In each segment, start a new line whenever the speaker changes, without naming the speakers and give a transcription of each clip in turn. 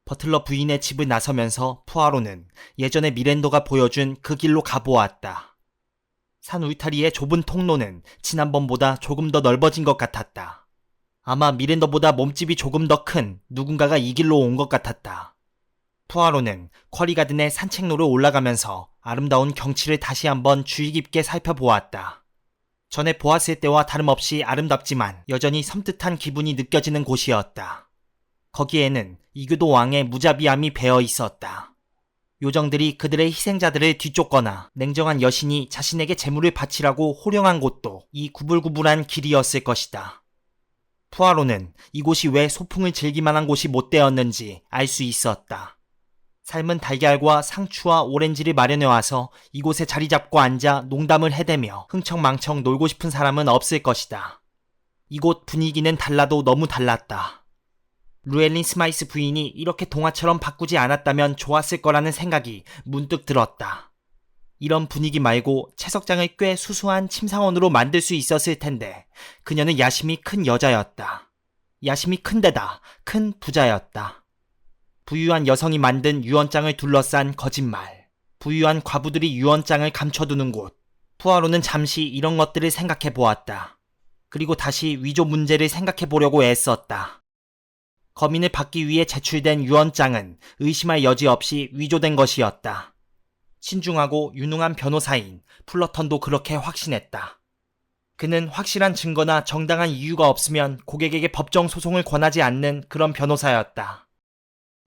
버틀러 부인의 집을 나서면서 푸아로는 예전에 미랜더가 보여준 그 길로 가보았다. 산 울타리의 좁은 통로는 지난번보다 조금 더 넓어진 것 같았다. 아마 미랜더보다 몸집이 조금 더 큰 누군가가 이 길로 온 것 같았다. 푸아로는 쿼리가든의 산책로를 올라가면서 아름다운 경치를 다시 한번 주의 깊게 살펴보았다. 전에 보았을 때와 다름없이 아름답지만 여전히 섬뜩한 기분이 느껴지는 곳이었다. 거기에는 이교도 왕의 무자비함이 배어 있었다. 요정들이 그들의 희생자들을 뒤쫓거나 냉정한 여신이 자신에게 재물을 바치라고 호령한 곳도 이 구불구불한 길이었을 것이다. 푸아로는 이곳이 왜 소풍을 즐기만한 곳이 못 되었는지 알 수 있었다. 삶은 달걀과 상추와 오렌지를 마련해와서 이곳에 자리 잡고 앉아 농담을 해대며 흥청망청 놀고 싶은 사람은 없을 것이다. 이곳 분위기는 달라도 너무 달랐다. 루엘린 스마이스 부인이 이렇게 동화처럼 바꾸지 않았다면 좋았을 거라는 생각이 문득 들었다. 이런 분위기 말고 채석장을 꽤 수수한 침상원으로 만들 수 있었을 텐데 그녀는 야심이 큰 여자였다. 야심이 큰 데다 큰 부자였다. 부유한 여성이 만든 유언장을 둘러싼 거짓말, 부유한 과부들이 유언장을 감춰두는 곳. 푸아로는 잠시 이런 것들을 생각해 보았다. 그리고 다시 위조 문제를 생각해 보려고 애썼다. 거민을 받기 위해 제출된 유언장은 의심할 여지 없이 위조된 것이었다. 신중하고 유능한 변호사인 플러턴도 그렇게 확신했다. 그는 확실한 증거나 정당한 이유가 없으면 고객에게 법정 소송을 권하지 않는 그런 변호사였다.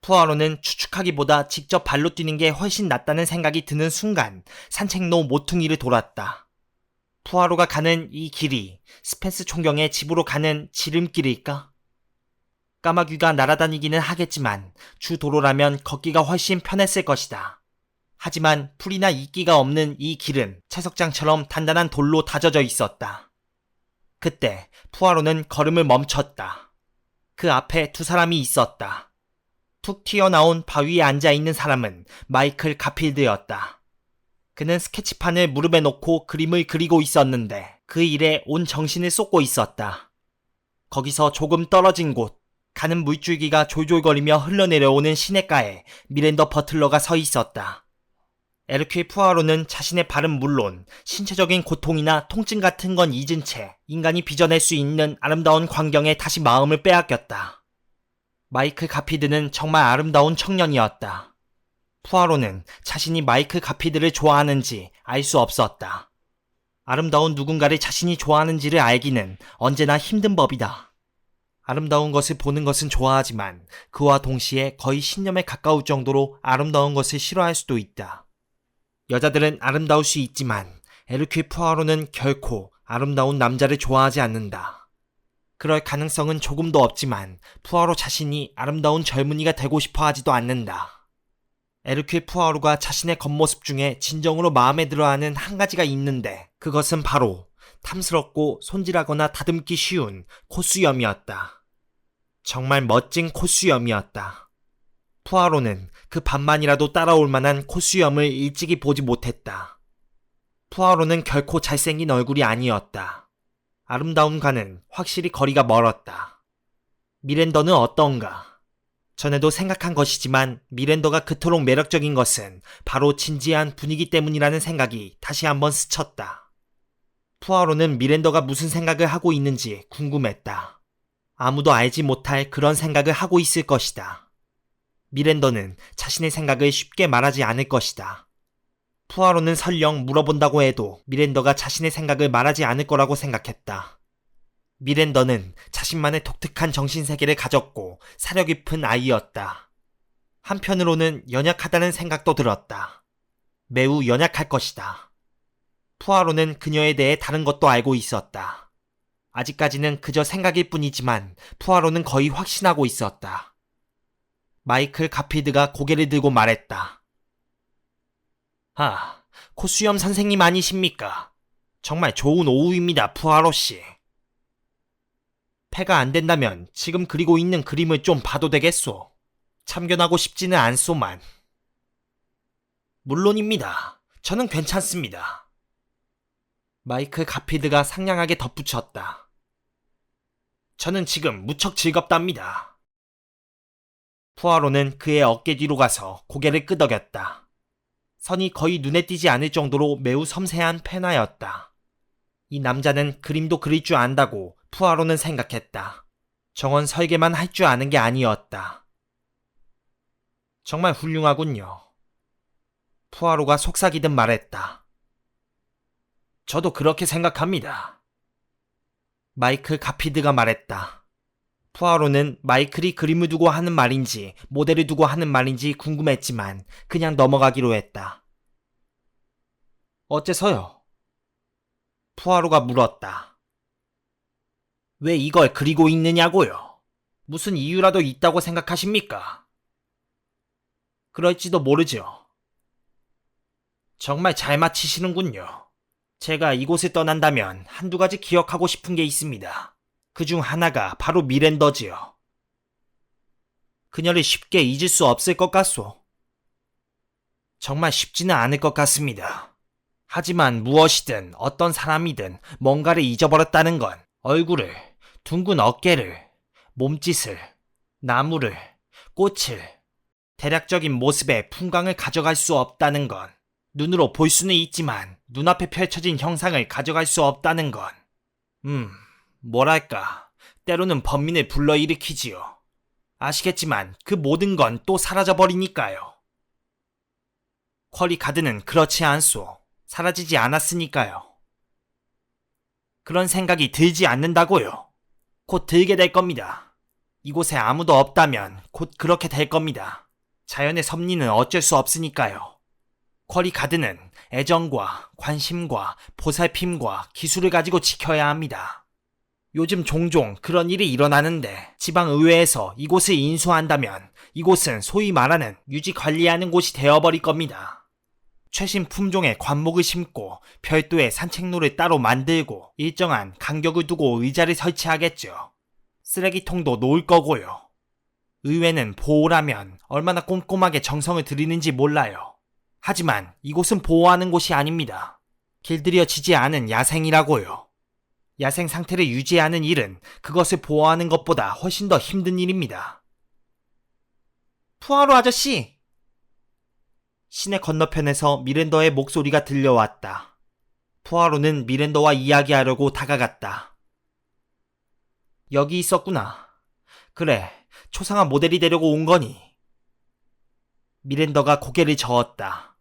푸아로는 추측하기보다 직접 발로 뛰는 게 훨씬 낫다는 생각이 드는 순간 산책로 모퉁이를 돌았다. 푸아로가 가는 이 길이 스펜스 총경의 집으로 가는 지름길일까? 까마귀가 날아다니기는 하겠지만 주 도로라면 걷기가 훨씬 편했을 것이다. 하지만 풀이나 이끼가 없는 이 길은 채석장처럼 단단한 돌로 다져져 있었다. 그때 푸아로는 걸음을 멈췄다. 그 앞에 두 사람이 있었다. 툭 튀어나온 바위에 앉아있는 사람은 마이클 가필드였다. 그는 스케치판을 무릎에 놓고 그림을 그리고 있었는데 그 일에 온 정신을 쏟고 있었다. 거기서 조금 떨어진 곳, 가는 물줄기가 졸졸거리며 흘러내려오는 시냇가에 미랜더 버틀러가 서 있었다. 에르큐 푸아로는 자신의 발은 물론 신체적인 고통이나 통증 같은 건 잊은 채 인간이 빚어낼 수 있는 아름다운 광경에 다시 마음을 빼앗겼다. 마이클 가피드는 정말 아름다운 청년이었다. 푸아로는 자신이 마이클 가피드를 좋아하는지 알 수 없었다. 아름다운 누군가를 자신이 좋아하는지를 알기는 언제나 힘든 법이다. 아름다운 것을 보는 것은 좋아하지만 그와 동시에 거의 신념에 가까울 정도로 아름다운 것을 싫어할 수도 있다. 여자들은 아름다울 수 있지만 에르큐 푸아로는 결코 아름다운 남자를 좋아하지 않는다. 그럴 가능성은 조금도 없지만 푸아로 자신이 아름다운 젊은이가 되고 싶어 하지도 않는다. 에르큐 푸아로가 자신의 겉모습 중에 진정으로 마음에 들어하는 한 가지가 있는데 그것은 바로 탐스럽고 손질하거나 다듬기 쉬운 콧수염이었다. 정말 멋진 콧수염이었다. 푸아로는 그 반만이라도 따라올 만한 콧수염을 일찍이 보지 못했다. 푸아로는 결코 잘생긴 얼굴이 아니었다. 아름다움과는 확실히 거리가 멀었다. 미랜더는 어떤가? 전에도 생각한 것이지만 미랜더가 그토록 매력적인 것은 바로 진지한 분위기 때문이라는 생각이 다시 한번 스쳤다. 푸아로는 미랜더가 무슨 생각을 하고 있는지 궁금했다. 아무도 알지 못할 그런 생각을 하고 있을 것이다. 미랜더는 자신의 생각을 쉽게 말하지 않을 것이다. 푸아로는 설령 물어본다고 해도 미랜더가 자신의 생각을 말하지 않을 거라고 생각했다. 미랜더는 자신만의 독특한 정신세계를 가졌고 사려 깊은 아이였다. 한편으로는 연약하다는 생각도 들었다. 매우 연약할 것이다. 푸아로는 그녀에 대해 다른 것도 알고 있었다. 아직까지는 그저 생각일 뿐이지만 푸아로는 거의 확신하고 있었다. 마이클 가피드가 고개를 들고 말했다. 콧수염 선생님 아니십니까? 정말 좋은 오후입니다, 푸아로씨. 패가 안 된다면 지금 그리고 있는 그림을 좀 봐도 되겠소? 참견하고 싶지는 않소만. 물론입니다. 저는 괜찮습니다. 마이클 가피드가 상냥하게 덧붙였다. 저는 지금 무척 즐겁답니다. 푸아로는 그의 어깨 뒤로 가서 고개를 끄덕였다. 선이 거의 눈에 띄지 않을 정도로 매우 섬세한 펜화였다. 이 남자는 그림도 그릴 줄 안다고 푸아로는 생각했다. 정원 설계만 할 줄 아는 게 아니었다. 정말 훌륭하군요. 푸아로가 속삭이듯 말했다. 저도 그렇게 생각합니다. 마이클 가피드가 말했다. 푸아로는 마이클이 그림을 두고 하는 말인지 모델을 두고 하는 말인지 궁금했지만 그냥 넘어가기로 했다. 어째서요? 푸아로가 물었다. 왜 이걸 그리고 있느냐고요? 무슨 이유라도 있다고 생각하십니까? 그럴지도 모르죠. 정말 잘 맞히시는군요. 제가 이곳을 떠난다면 한두 가지 기억하고 싶은 게 있습니다. 그중 하나가 바로 미랜더지요. 그녀를 쉽게 잊을 수 없을 것 같소. 정말 쉽지는 않을 것 같습니다. 하지만 무엇이든 어떤 사람이든 뭔가를 잊어버렸다는 건 얼굴을, 둥근 어깨를, 몸짓을, 나무를, 꽃을, 대략적인 모습의 풍광을 가져갈 수 없다는 건 눈으로 볼 수는 있지만 눈앞에 펼쳐진 형상을 가져갈 수 없다는 건 뭐랄까 때로는 번민을 불러일으키지요. 아시겠지만 그 모든 건 또 사라져버리니까요. 쿼리 가드는 그렇지 않소. 사라지지 않았으니까요. 그런 생각이 들지 않는다고요. 곧 들게 될 겁니다. 이곳에 아무도 없다면 곧 그렇게 될 겁니다. 자연의 섭리는 어쩔 수 없으니까요. 쿼리 가드는 애정과 관심과 보살핌과 기술을 가지고 지켜야 합니다. 요즘 종종 그런 일이 일어나는데 지방의회에서 이곳을 인수한다면 이곳은 소위 말하는 유지 관리하는 곳이 되어버릴 겁니다. 최신 품종의 관목을 심고 별도의 산책로를 따로 만들고 일정한 간격을 두고 의자를 설치하겠죠. 쓰레기통도 놓을 거고요. 의회는 보호라면 얼마나 꼼꼼하게 정성을 들이는지 몰라요. 하지만 이곳은 보호하는 곳이 아닙니다. 길들여지지 않은 야생이라고요. 야생 상태를 유지하는 일은 그것을 보호하는 것보다 훨씬 더 힘든 일입니다. 푸아로 아저씨! 시내 건너편에서 미랜더의 목소리가 들려왔다. 푸아로는 미랜더와 이야기하려고 다가갔다. 여기 있었구나. 그래, 초상화 모델이 되려고 온 거니. 미랜더가 고개를 저었다.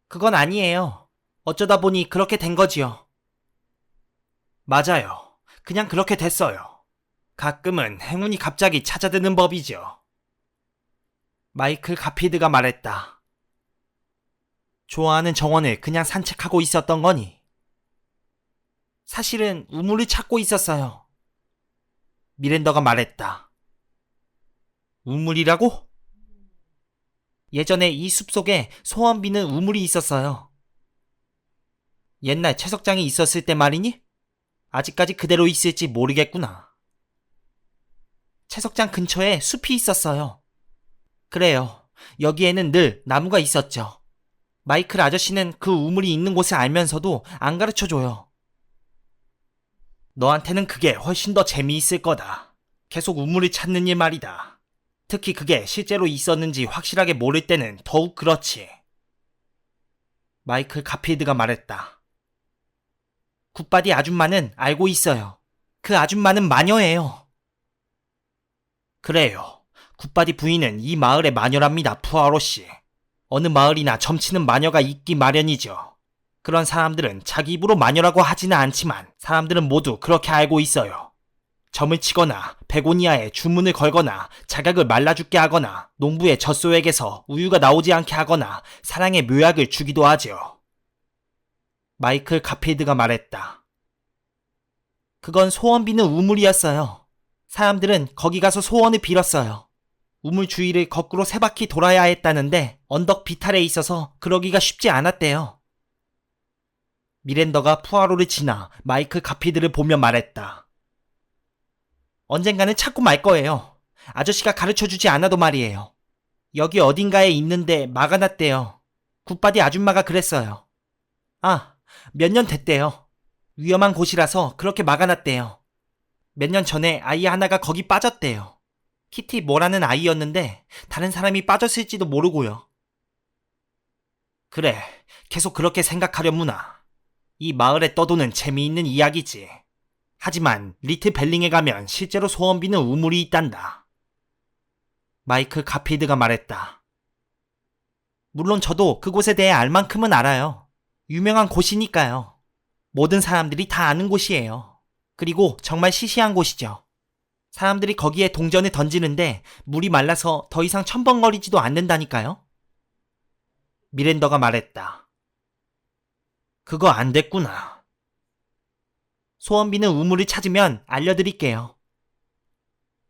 그건 아니에요. 어쩌다 보니 그렇게 된 거지요. 맞아요. 그냥 그렇게 됐어요. 가끔은 행운이 갑자기 찾아드는 법이죠. 마이클 가피드가 말했다. 좋아하는 정원을 그냥 산책하고 있었던 거니? 사실은 우물을 찾고 있었어요. 미랜더가 말했다. 우물이라고? 예전에 이 숲속에 소원 비는 우물이 있었어요. 옛날 채석장이 있었을 때 말이니? 아직까지 그대로 있을지 모르겠구나. 채석장 근처에 숲이 있었어요. 그래요. 여기에는 늘 나무가 있었죠. 마이클 아저씨는 그 우물이 있는 곳을 알면서도 안 가르쳐줘요. 너한테는 그게 훨씬 더 재미있을 거다. 계속 우물을 찾는 일 말이다. 특히 그게 실제로 있었는지 확실하게 모를 때는 더욱 그렇지. 마이클 가필드가 말했다. 굿바디 아줌마는 알고 있어요. 그 아줌마는 마녀예요. 그래요. 굿바디 부인은 이 마을의 마녀랍니다, 푸아로씨. 어느 마을이나 점치는 마녀가 있기 마련이죠. 그런 사람들은 자기 입으로 마녀라고 하지는 않지만 사람들은 모두 그렇게 알고 있어요. 점을 치거나 베고니아에 주문을 걸거나 자각을 말라 죽게 하거나 농부의 젖소에게서 우유가 나오지 않게 하거나 사랑의 묘약을 주기도 하죠. 마이클 가필드가 말했다. 그건 소원 비는 우물이었어요. 사람들은 거기 가서 소원을 빌었어요. 우물 주위를 거꾸로 3바퀴 돌아야 했다는데 언덕 비탈에 있어서 그러기가 쉽지 않았대요. 미랜더가 푸아로를 지나 마이클 가피드를 보며 말했다. 언젠가는 찾고 말 거예요. 아저씨가 가르쳐주지 않아도 말이에요. 여기 어딘가에 있는데 막아놨대요. 굿바디 아줌마가 그랬어요. 아, 몇 년 됐대요. 위험한 곳이라서 그렇게 막아놨대요. 몇 년 전에 아이 하나가 거기 빠졌대요. 키티 뭐라는 아이였는데 다른 사람이 빠졌을지도 모르고요. 그래, 계속 그렇게 생각하려무나. 이 마을에 떠도는 재미있는 이야기지. 하지만 리트 벨링에 가면 실제로 소원비는 우물이 있단다. 마이클 가필드가 말했다. 물론 저도 그곳에 대해 알 만큼은 알아요. 유명한 곳이니까요. 모든 사람들이 다 아는 곳이에요. 그리고 정말 시시한 곳이죠. 사람들이 거기에 동전을 던지는데 물이 말라서 더 이상 첨벙거리지도 않는다니까요. 미랜더가 말했다. 그거 안 됐구나. 소원비는 우물을 찾으면 알려드릴게요.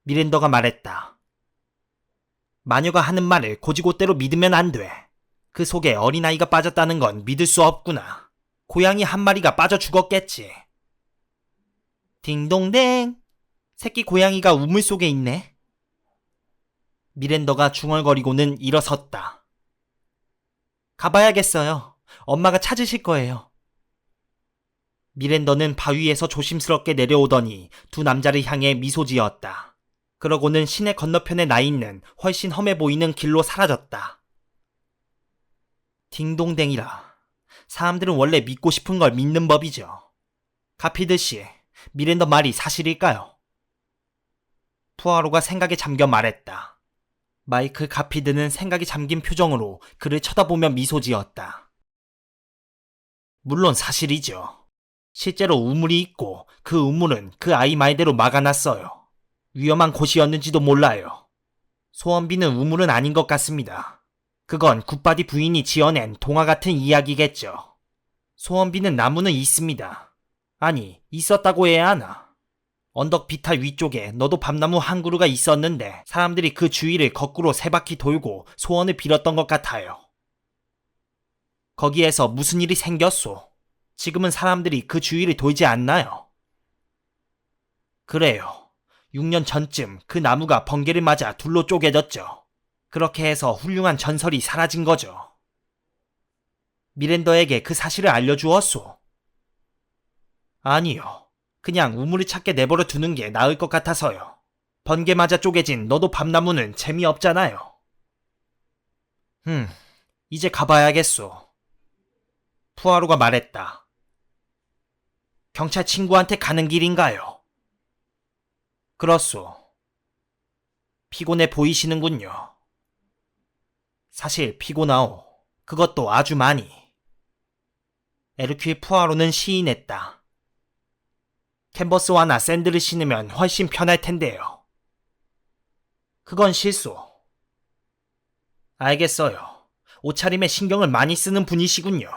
미랜더가 말했다. 마녀가 하는 말을 고지고대로 믿으면 안 돼. 그 속에 어린아이가 빠졌다는 건 믿을 수 없구나. 고양이 한 마리가 빠져 죽었겠지. 딩동댕. 새끼 고양이가 우물 속에 있네. 미랜더가 중얼거리고는 일어섰다. 가봐야겠어요. 엄마가 찾으실 거예요. 미랜더는 바위에서 조심스럽게 내려오더니 두 남자를 향해 미소 지었다. 그러고는 시내 건너편에 나 있는 훨씬 험해 보이는 길로 사라졌다. 딩동댕이라. 사람들은 원래 믿고 싶은 걸 믿는 법이죠. 가피드 씨, 미랜더 말이 사실일까요? 푸아로가 생각에 잠겨 말했다. 마이클 가피드는 생각에 잠긴 표정으로 그를 쳐다보며 미소 지었다. 물론 사실이죠. 실제로 우물이 있고 그 우물은 그 아이 말대로 막아놨어요. 위험한 곳이었는지도 몰라요. 소원비는 우물은 아닌 것 같습니다. 그건 굿바디 부인이 지어낸 동화 같은 이야기겠죠. 소원비는 나무는 있습니다. 아니, 있었다고 해야 하나. 언덕 비탈 위쪽에 너도 밤나무 한 그루가 있었는데 사람들이 그 주위를 거꾸로 세 바퀴 돌고 소원을 빌었던 것 같아요. 거기에서 무슨 일이 생겼소? 지금은 사람들이 그 주위를 돌지 않나요? 그래요. 6년 전쯤 그 나무가 번개를 맞아 둘로 쪼개졌죠. 그렇게 해서 훌륭한 전설이 사라진 거죠. 미랜더에게 그 사실을 알려주었소? 아니요. 그냥 우물을 찾게 내버려 두는 게 나을 것 같아서요. 번개 맞아 쪼개진 너도 밤나무는 재미없잖아요. 이제 가봐야겠소. 푸아로가 말했다. 경찰 친구한테 가는 길인가요? 그렇소. 피곤해 보이시는군요. 사실 피곤하오. 그것도 아주 많이. 에르큐일 푸아로는 시인했다. 캔버스와 나 샌드를 신으면 훨씬 편할 텐데요. 그건 실수. 알겠어요. 옷차림에 신경을 많이 쓰는 분이시군요.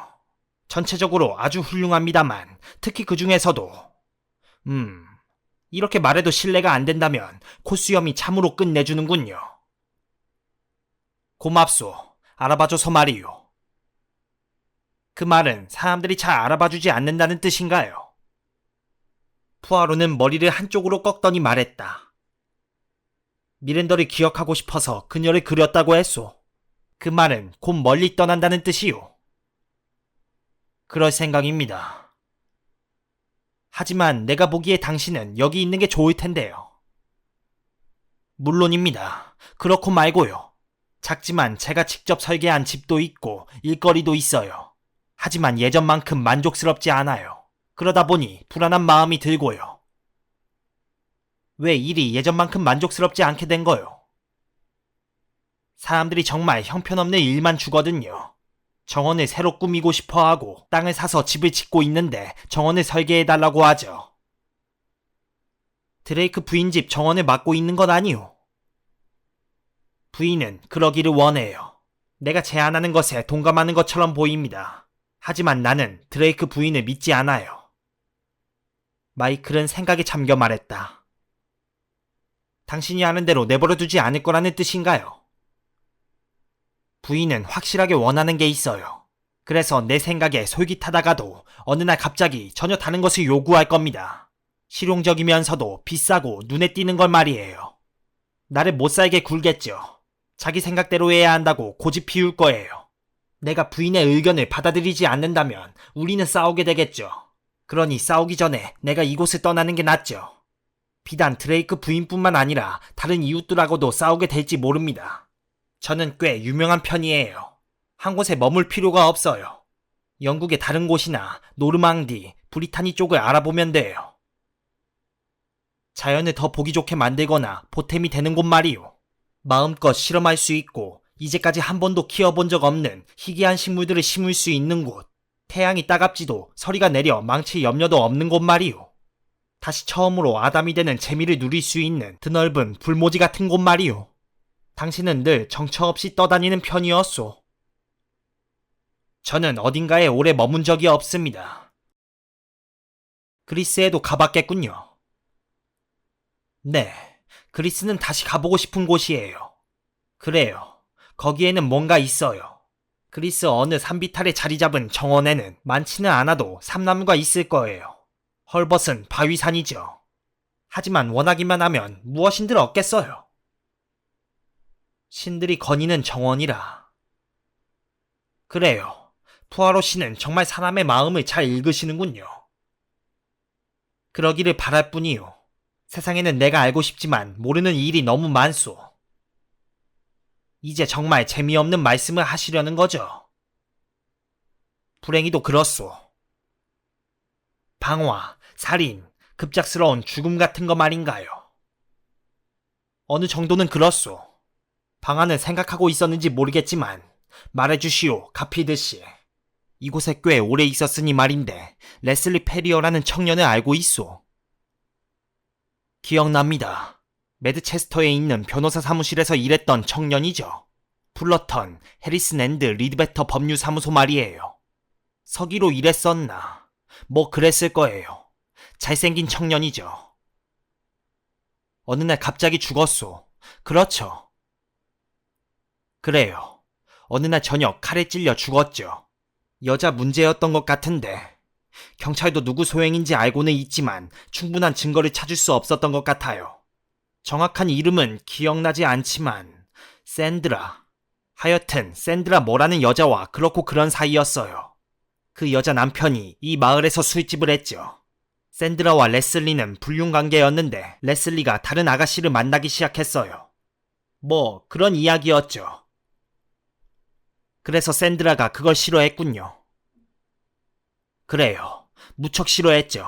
전체적으로 아주 훌륭합니다만 특히 그 중에서도 이렇게 말해도 신뢰가 안 된다면 코수염이 참으로 끝내주는군요. 고맙소. 알아봐줘서 말이요. 그 말은 사람들이 잘 알아봐주지 않는다는 뜻인가요? 푸아로는 머리를 한쪽으로 꺾더니 말했다. 미랜더를 기억하고 싶어서 그녀를 그렸다고 했소. 그 말은 곧 멀리 떠난다는 뜻이요. 그럴 생각입니다. 하지만 내가 보기에 당신은 여기 있는 게 좋을 텐데요. 물론입니다. 그렇고 말고요. 작지만 제가 직접 설계한 집도 있고 일거리도 있어요. 하지만 예전만큼 만족스럽지 않아요. 그러다 보니 불안한 마음이 들고요. 왜 일이 예전만큼 만족스럽지 않게 된 거요? 사람들이 정말 형편없는 일만 주거든요. 정원을 새로 꾸미고 싶어하고 땅을 사서 집을 짓고 있는데 정원을 설계해달라고 하죠. 드레이크 부인 집 정원을 맡고 있는 건 아니오. 부인은 그러기를 원해요. 내가 제안하는 것에 동감하는 것처럼 보입니다. 하지만 나는 드레이크 부인을 믿지 않아요. 마이클은 생각에 잠겨 말했다. 당신이 하는 대로 내버려두지 않을 거라는 뜻인가요? 부인은 확실하게 원하는 게 있어요. 그래서 내 생각에 솔깃하다가도 어느 날 갑자기 전혀 다른 것을 요구할 겁니다. 실용적이면서도 비싸고 눈에 띄는 걸 말이에요. 나를 못살게 굴겠죠. 자기 생각대로 해야 한다고 고집 피울 거예요. 내가 부인의 의견을 받아들이지 않는다면 우리는 싸우게 되겠죠. 그러니 싸우기 전에 내가 이곳을 떠나는 게 낫죠. 비단 드레이크 부인뿐만 아니라 다른 이웃들하고도 싸우게 될지 모릅니다. 저는 꽤 유명한 편이에요. 한 곳에 머물 필요가 없어요. 영국의 다른 곳이나 노르망디, 브리타니 쪽을 알아보면 돼요. 자연을 더 보기 좋게 만들거나 보탬이 되는 곳 말이요. 마음껏 실험할 수 있고 이제까지 한 번도 키워본 적 없는 희귀한 식물들을 심을 수 있는 곳. 태양이 따갑지도 서리가 내려 망칠 염려도 없는 곳 말이요. 다시 처음으로 아담이 되는 재미를 누릴 수 있는 드넓은 불모지 같은 곳 말이요. 당신은 늘 정처 없이 떠다니는 편이었소. 저는 어딘가에 오래 머문 적이 없습니다. 그리스에도 가봤겠군요. 네, 그리스는 다시 가보고 싶은 곳이에요. 그래요. 거기에는 뭔가 있어요. 그리스 어느 산비탈에 자리 잡은 정원에는 많지는 않아도 삼나무가 있을 거예요. 헐벗은 바위산이죠. 하지만 원하기만 하면 무엇인들 얻겠어요. 신들이 거니는 정원이라. 그래요. 푸아로 씨는 정말 사람의 마음을 잘 읽으시는군요. 그러기를 바랄 뿐이요. 세상에는 내가 알고 싶지만 모르는 일이 너무 많소. 이제 정말 재미없는 말씀을 하시려는 거죠. 불행히도 그렇소. 방화, 살인, 급작스러운 죽음 같은 거 말인가요? 어느 정도는 그렇소. 방화는 생각하고 있었는지 모르겠지만 말해주시오, 가필드 씨. 이곳에 꽤 오래 있었으니 말인데 레슬리 페리어라는 청년을 알고 있소. 기억납니다. 매드체스터에 있는 변호사 사무실에서 일했던 청년이죠. 풀러턴, 해리슨 앤드 리드베터 법률사무소 말이에요. 서기로 일했었나? 뭐 그랬을 거예요. 잘생긴 청년이죠. 어느 날 갑자기 죽었소. 그렇죠. 그래요. 어느 날 저녁 칼에 찔려 죽었죠. 여자 문제였던 것 같은데 경찰도 누구 소행인지 알고는 있지만 충분한 증거를 찾을 수 없었던 것 같아요. 정확한 이름은 기억나지 않지만 샌드라. 하여튼 샌드라 뭐라는 여자와 그렇고 그런 사이였어요. 그 여자 남편이 이 마을에서 술집을 했죠. 샌드라와 레슬리는 불륜관계였는데 레슬리가 다른 아가씨를 만나기 시작했어요. 뭐 그런 이야기였죠. 그래서 샌드라가 그걸 싫어했군요. 그래요. 무척 싫어했죠.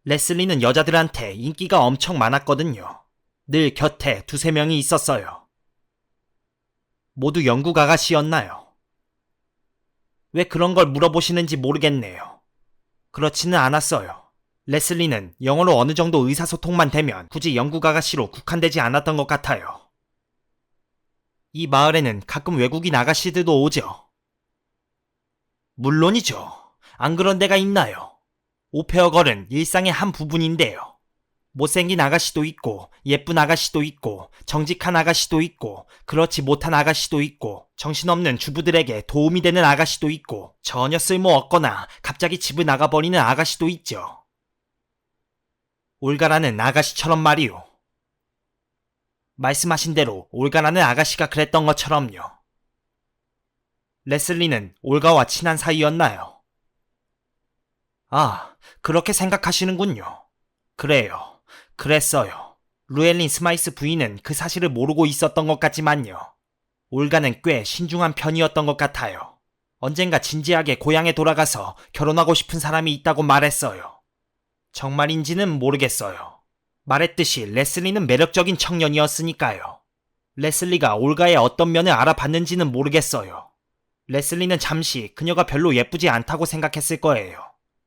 레슬리는 여자들한테 인기가 엄청 많았거든요. 늘 곁에 두세 명이 있었어요. 모두 영국 아가씨였나요? 왜 그런 걸 물어보시는지 모르겠네요. 그렇지는 않았어요. 레슬리는 영어로 어느 정도 의사소통만 되면 굳이 영국 아가씨로 국한되지 않았던 것 같아요. 이 마을에는 가끔 외국인 아가씨들도 오죠. 물론이죠. 안 그런 데가 있나요? 오페어걸은 일상의 한 부분인데요. 못생긴 아가씨도 있고 예쁜 아가씨도 있고 정직한 아가씨도 있고 그렇지 못한 아가씨도 있고 정신없는 주부들에게 도움이 되는 아가씨도 있고 전혀 쓸모없거나 갑자기 집을 나가버리는 아가씨도 있죠. 올가라는 아가씨처럼 말이요. 말씀하신 대로 올가라는 아가씨가 그랬던 것처럼요. 레슬리는 올가와 친한 사이였나요? 아, 그렇게 생각하시는군요. 그래요. 그랬어요. 루엘린 스마이스 부인은 그 사실을 모르고 있었던 것 같지만요. 올가는 꽤 신중한 편이었던 것 같아요. 언젠가 진지하게 고향에 돌아가서 결혼하고 싶은 사람이 있다고 말했어요. 정말인지는 모르겠어요. 말했듯이 레슬리는 매력적인 청년이었으니까요. 레슬리가 올가의 어떤 면을 알아봤는지는 모르겠어요. 레슬리는 잠시 그녀가 별로 예쁘지 않다고 생각했을 거예요.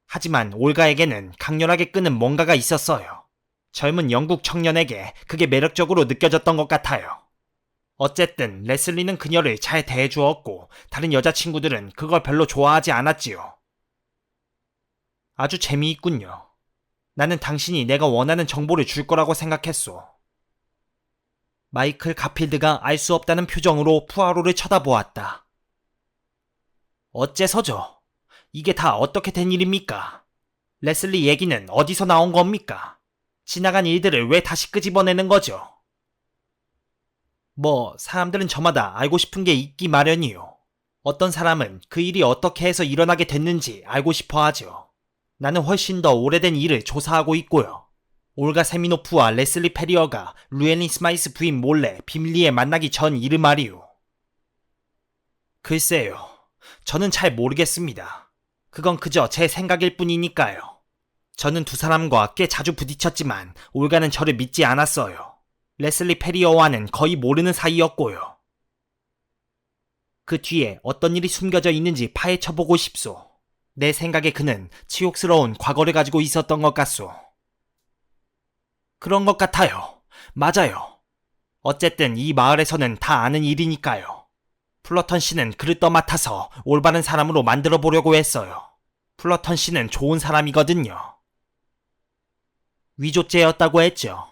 하지만 올가에게는 강렬하게 끄는 뭔가가 있었어요. 젊은 영국 청년에게 그게 매력적으로 느껴졌던 것 같아요. 어쨌든 레슬리는 그녀를 잘 대해주었고 다른 여자친구들은 그걸 별로 좋아하지 않았지요. 아주 재미있군요. 나는 당신이 내가 원하는 정보를 줄 거라고 생각했소. 마이클 가필드가 알 수 없다는 표정으로 푸아로를 쳐다보았다. 어째서죠? 이게 다 어떻게 된 일입니까? 레슬리 얘기는 어디서 나온 겁니까? 지나간 일들을 왜 다시 끄집어내는 거죠? 뭐 사람들은 저마다 알고 싶은 게 있기 마련이요. 어떤 사람은 그 일이 어떻게 해서 일어나게 됐는지 알고 싶어 하죠. 나는 훨씬 더 오래된 일을 조사하고 있고요. 올가 세미노프와 레슬리 페리어가 루엘린 스마이스 부인 몰래 비밀리에 만나기 전 일을 말이오. 글쎄요. 저는 잘 모르겠습니다. 그건 그저 제 생각일 뿐이니까요. 저는 두 사람과 꽤 자주 부딪혔지만 올가는 저를 믿지 않았어요. 레슬리 페리어와는 거의 모르는 사이였고요. 그 뒤에 어떤 일이 숨겨져 있는지 파헤쳐보고 싶소. 내 생각에 그는 치욕스러운 과거를 가지고 있었던 것 같소. 그런 것 같아요. 맞아요. 어쨌든 이 마을에서는 다 아는 일이니까요. 플러턴 씨는 그를 떠맡아서 올바른 사람으로 만들어 보려고 했어요. 플러턴 씨는 좋은 사람이거든요. 위조죄였다고 했죠.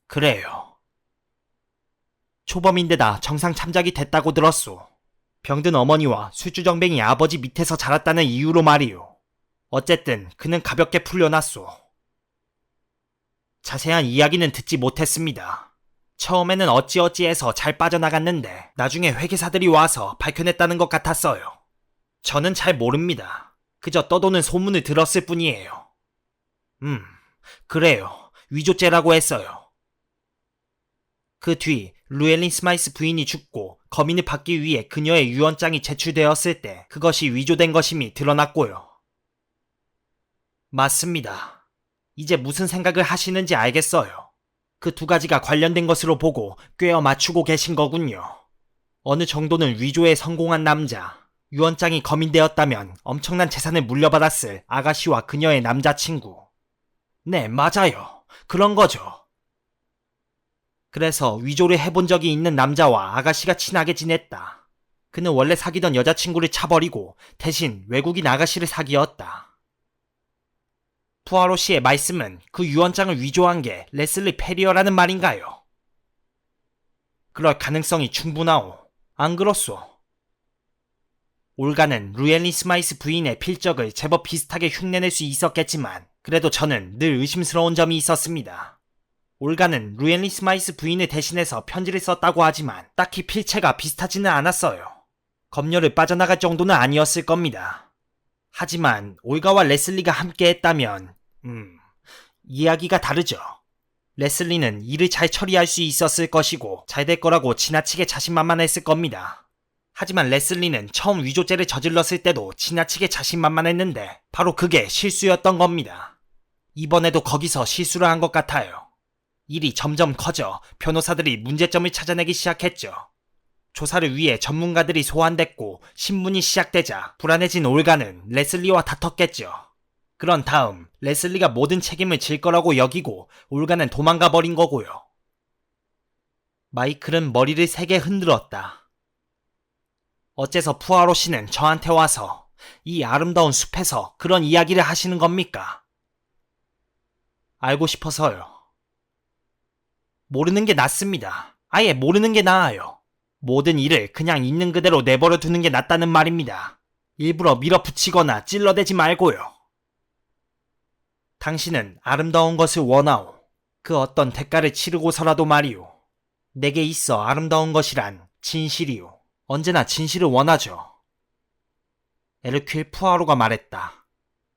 그래요. 초범인데다 정상 참작이 됐다고 들었소. 병든 어머니와 술주정뱅이 아버지 밑에서 자랐다는 이유로 말이오. 어쨌든 그는 가볍게 풀려났소. 자세한 이야기는 듣지 못했습니다. 처음에는 어찌어찌해서 잘 빠져나갔는데 나중에 회계사들이 와서 밝혀냈다는 것 같았어요. 저는 잘 모릅니다. 그저 떠도는 소문을 들었을 뿐이에요. 그래요. 위조죄라고 했어요. 그 뒤 루엘린 스마이스 부인이 죽고 거민을 받기 위해 그녀의 유언장이 제출되었을 때 그것이 위조된 것임이 드러났고요. 맞습니다. 이제 무슨 생각을 하시는지 알겠어요. 그 두 가지가 관련된 것으로 보고 꿰어 맞추고 계신 거군요. 어느 정도는 위조에 성공한 남자, 유언장이 검인되었다면 엄청난 재산을 물려받았을 아가씨와 그녀의 남자친구. 네, 맞아요. 그런 거죠. 그래서 위조를 해본 적이 있는 남자와 아가씨가 친하게 지냈다. 그는 원래 사귀던 여자친구를 차버리고 대신 외국인 아가씨를 사귀었다. 푸아로 씨의 말씀은 그 유언장을 위조한 게 레슬리 페리어라는 말인가요? 그럴 가능성이 충분하오. 안 그렇소? 올가는 루엘린 스마이스 부인의 필적을 제법 비슷하게 흉내낼 수 있었겠지만 그래도 저는 늘 의심스러운 점이 있었습니다. 올가는 루엘린 스마이스 부인을 대신해서 편지를 썼다고 하지만 딱히 필체가 비슷하지는 않았어요. 검열을 빠져나갈 정도는 아니었을 겁니다. 하지만 올가와 레슬리가 함께했다면 이야기가 다르죠. 레슬리는 일을 잘 처리할 수 있었을 것이고 잘 될 거라고 지나치게 자신만만했을 겁니다. 하지만 레슬리는 처음 위조죄를 저질렀을 때도 지나치게 자신만만했는데 바로 그게 실수였던 겁니다. 이번에도 거기서 실수를 한 것 같아요. 일이 점점 커져 변호사들이 문제점을 찾아내기 시작했죠. 조사를 위해 전문가들이 소환됐고 신문이 시작되자 불안해진 올가는 레슬리와 다퉜겠죠. 그런 다음 레슬리가 모든 책임을 질 거라고 여기고 올가는 도망가 버린 거고요. 마이클은 머리를 세게 흔들었다. 어째서 푸아로 씨는 저한테 와서 이 아름다운 숲에서 그런 이야기를 하시는 겁니까? 알고 싶어서요. 모르는 게 낫습니다. 아예 모르는 게 나아요. 모든 일을 그냥 있는 그대로 내버려 두는 게 낫다는 말입니다. 일부러 밀어붙이거나 찔러대지 말고요. 당신은 아름다운 것을 원하오. 그 어떤 대가를 치르고서라도 말이오. 내게 있어 아름다운 것이란 진실이오. 언제나 진실을 원하죠. 에르퀼 푸아로가 말했다.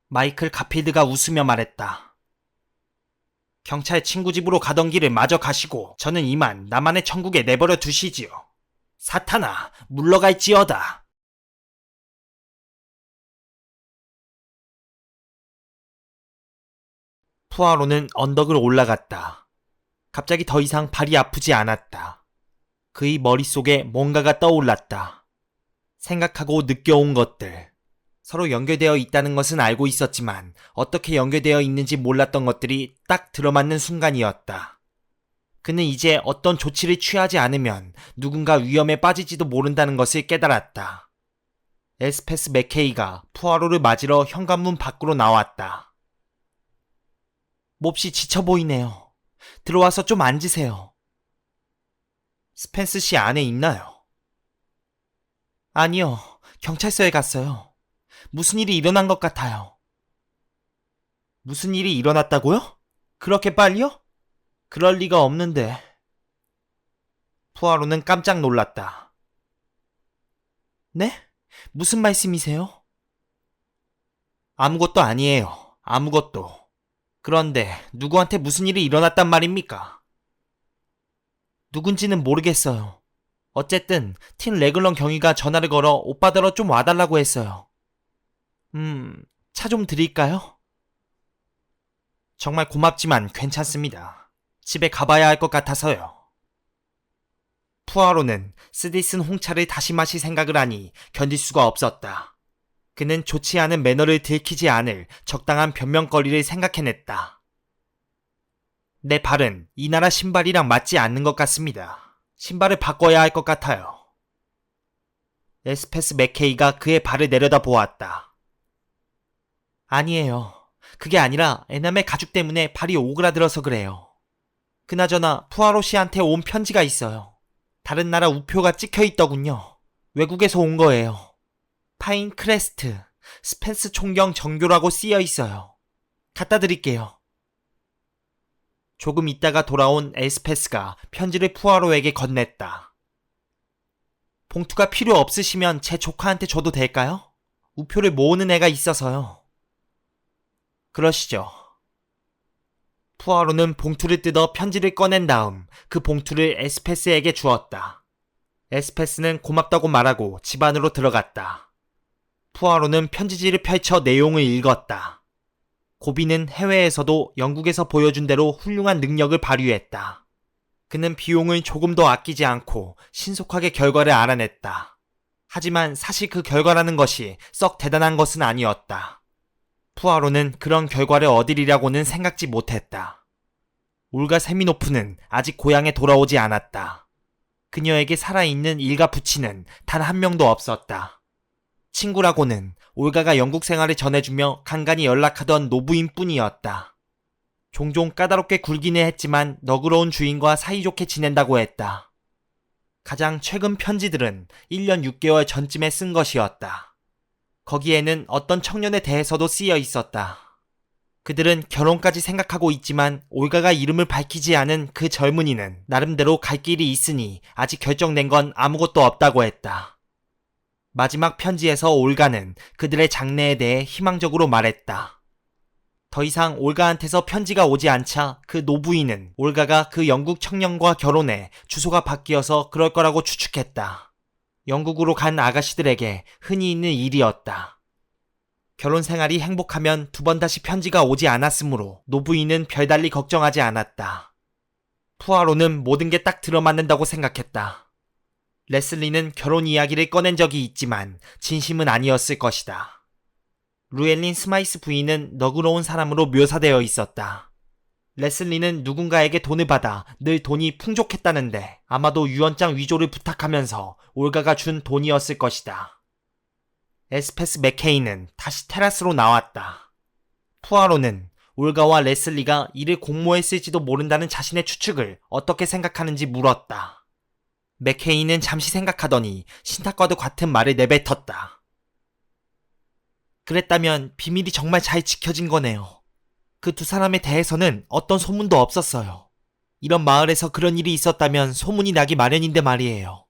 마이클 가필드가 웃으며 말했다. 경찰 친구 집으로 가던 길을 마저 가시고 저는 이만 나만의 천국에 내버려 두시지요. 사탄아, 물러갈지어다. 푸아로는 언덕을 올라갔다. 갑자기 더 이상 발이 아프지 않았다. 그의 머릿속에 뭔가가 떠올랐다. 생각하고 느껴온 것들. 서로 연결되어 있다는 것은 알고 있었지만 어떻게 연결되어 있는지 몰랐던 것들이 딱 들어맞는 순간이었다. 그는 이제 어떤 조치를 취하지 않으면 누군가 위험에 빠질지도 모른다는 것을 깨달았다. 엘스페스 맥케이가 푸아로를 맞으러 현관문 밖으로 나왔다. 몹시 지쳐 보이네요. 들어와서 좀 앉으세요. 스펜스 씨 안에 있나요? 아니요. 경찰서에 갔어요. 무슨 일이 일어난 것 같아요. 무슨 일이 일어났다고요? 그렇게 빨리요? 그럴 리가 없는데. 푸아로는 깜짝 놀랐다. 네? 무슨 말씀이세요? 아무것도 아니에요. 아무것도. 그런데 누구한테 무슨 일이 일어났단 말입니까? 누군지는 모르겠어요. 어쨌든 팀 레글런 경위가 전화를 걸어 오빠더러 좀 와달라고 했어요. 차 좀 드릴까요? 정말 고맙지만 괜찮습니다. 집에 가봐야 할 것 같아서요. 푸아로는 쓰디 쓴 홍차를 다시 마실 생각을 하니 견딜 수가 없었다. 그는 좋지 않은 매너를 들키지 않을 적당한 변명거리를 생각해냈다. 내 발은 이 나라 신발이랑 맞지 않는 것 같습니다. 신발을 바꿔야 할 것 같아요. 에스페스 맥케이가 그의 발을 내려다 보았다. 아니에요. 그게 아니라 에남의 가죽 때문에 발이 오그라들어서 그래요. 그나저나 푸아로 씨한테 온 편지가 있어요. 다른 나라 우표가 찍혀 있더군요. 외국에서 온 거예요. 파인 크레스트, 스펜스 총경 정교라고 쓰여 있어요. 갖다 드릴게요. 조금 있다가 돌아온 에스페스가 편지를 푸아로에게 건넸다. 봉투가 필요 없으시면 제 조카한테 줘도 될까요? 우표를 모으는 애가 있어서요. 그러시죠. 푸아로는 봉투를 뜯어 편지를 꺼낸 다음 그 봉투를 에스페스에게 주었다. 에스페스는 고맙다고 말하고 집 안으로 들어갔다. 푸아로는 편지지를 펼쳐 내용을 읽었다. 고비는 해외에서도 영국에서 보여준 대로 훌륭한 능력을 발휘했다. 그는 비용을 조금 더 아끼지 않고 신속하게 결과를 알아냈다. 하지만 사실 그 결과라는 것이 썩 대단한 것은 아니었다. 푸아로는 그런 결과를 얻으리라고는 생각지 못했다. 올가 세미노프는 아직 고향에 돌아오지 않았다. 그녀에게 살아있는 일가 부친은 단 한 명도 없었다. 친구라고는 올가가 영국 생활을 전해주며 간간히 연락하던 노부인 뿐이었다. 종종 까다롭게 굴기는 했지만 너그러운 주인과 사이좋게 지낸다고 했다. 가장 최근 편지들은 1년 6개월 전쯤에 쓴 것이었다. 거기에는 어떤 청년에 대해서도 쓰여 있었다. 그들은 결혼까지 생각하고 있지만 올가가 이름을 밝히지 않은 그 젊은이는 나름대로 갈 길이 있으니 아직 결정된 건 아무것도 없다고 했다. 마지막 편지에서 올가는 그들의 장래에 대해 희망적으로 말했다. 더 이상 올가한테서 편지가 오지 않자 그 노부인은 올가가 그 영국 청년과 결혼해 주소가 바뀌어서 그럴 거라고 추측했다. 영국으로 간 아가씨들에게 흔히 있는 일이었다. 결혼 생활이 행복하면 두 번 다시 편지가 오지 않았으므로 노부인은 별달리 걱정하지 않았다. 푸아로는 모든 게 딱 들어맞는다고 생각했다. 레슬리는 결혼 이야기를 꺼낸 적이 있지만 진심은 아니었을 것이다. 루엘린 스마이스 부인은 너그러운 사람으로 묘사되어 있었다. 레슬리는 누군가에게 돈을 받아 늘 돈이 풍족했다는데 아마도 유언장 위조를 부탁하면서 올가가 준 돈이었을 것이다. 에스페스 맥케이는 다시 테라스로 나왔다. 푸아로는 올가와 레슬리가 이를 공모했을지도 모른다는 자신의 추측을 어떻게 생각하는지 물었다. 맥케이는 잠시 생각하더니 신탁과도 같은 말을 내뱉었다. 그랬다면 비밀이 정말 잘 지켜진 거네요. 그 두 사람에 대해서는 어떤 소문도 없었어요. 이런 마을에서 그런 일이 있었다면 소문이 나기 마련인데 말이에요.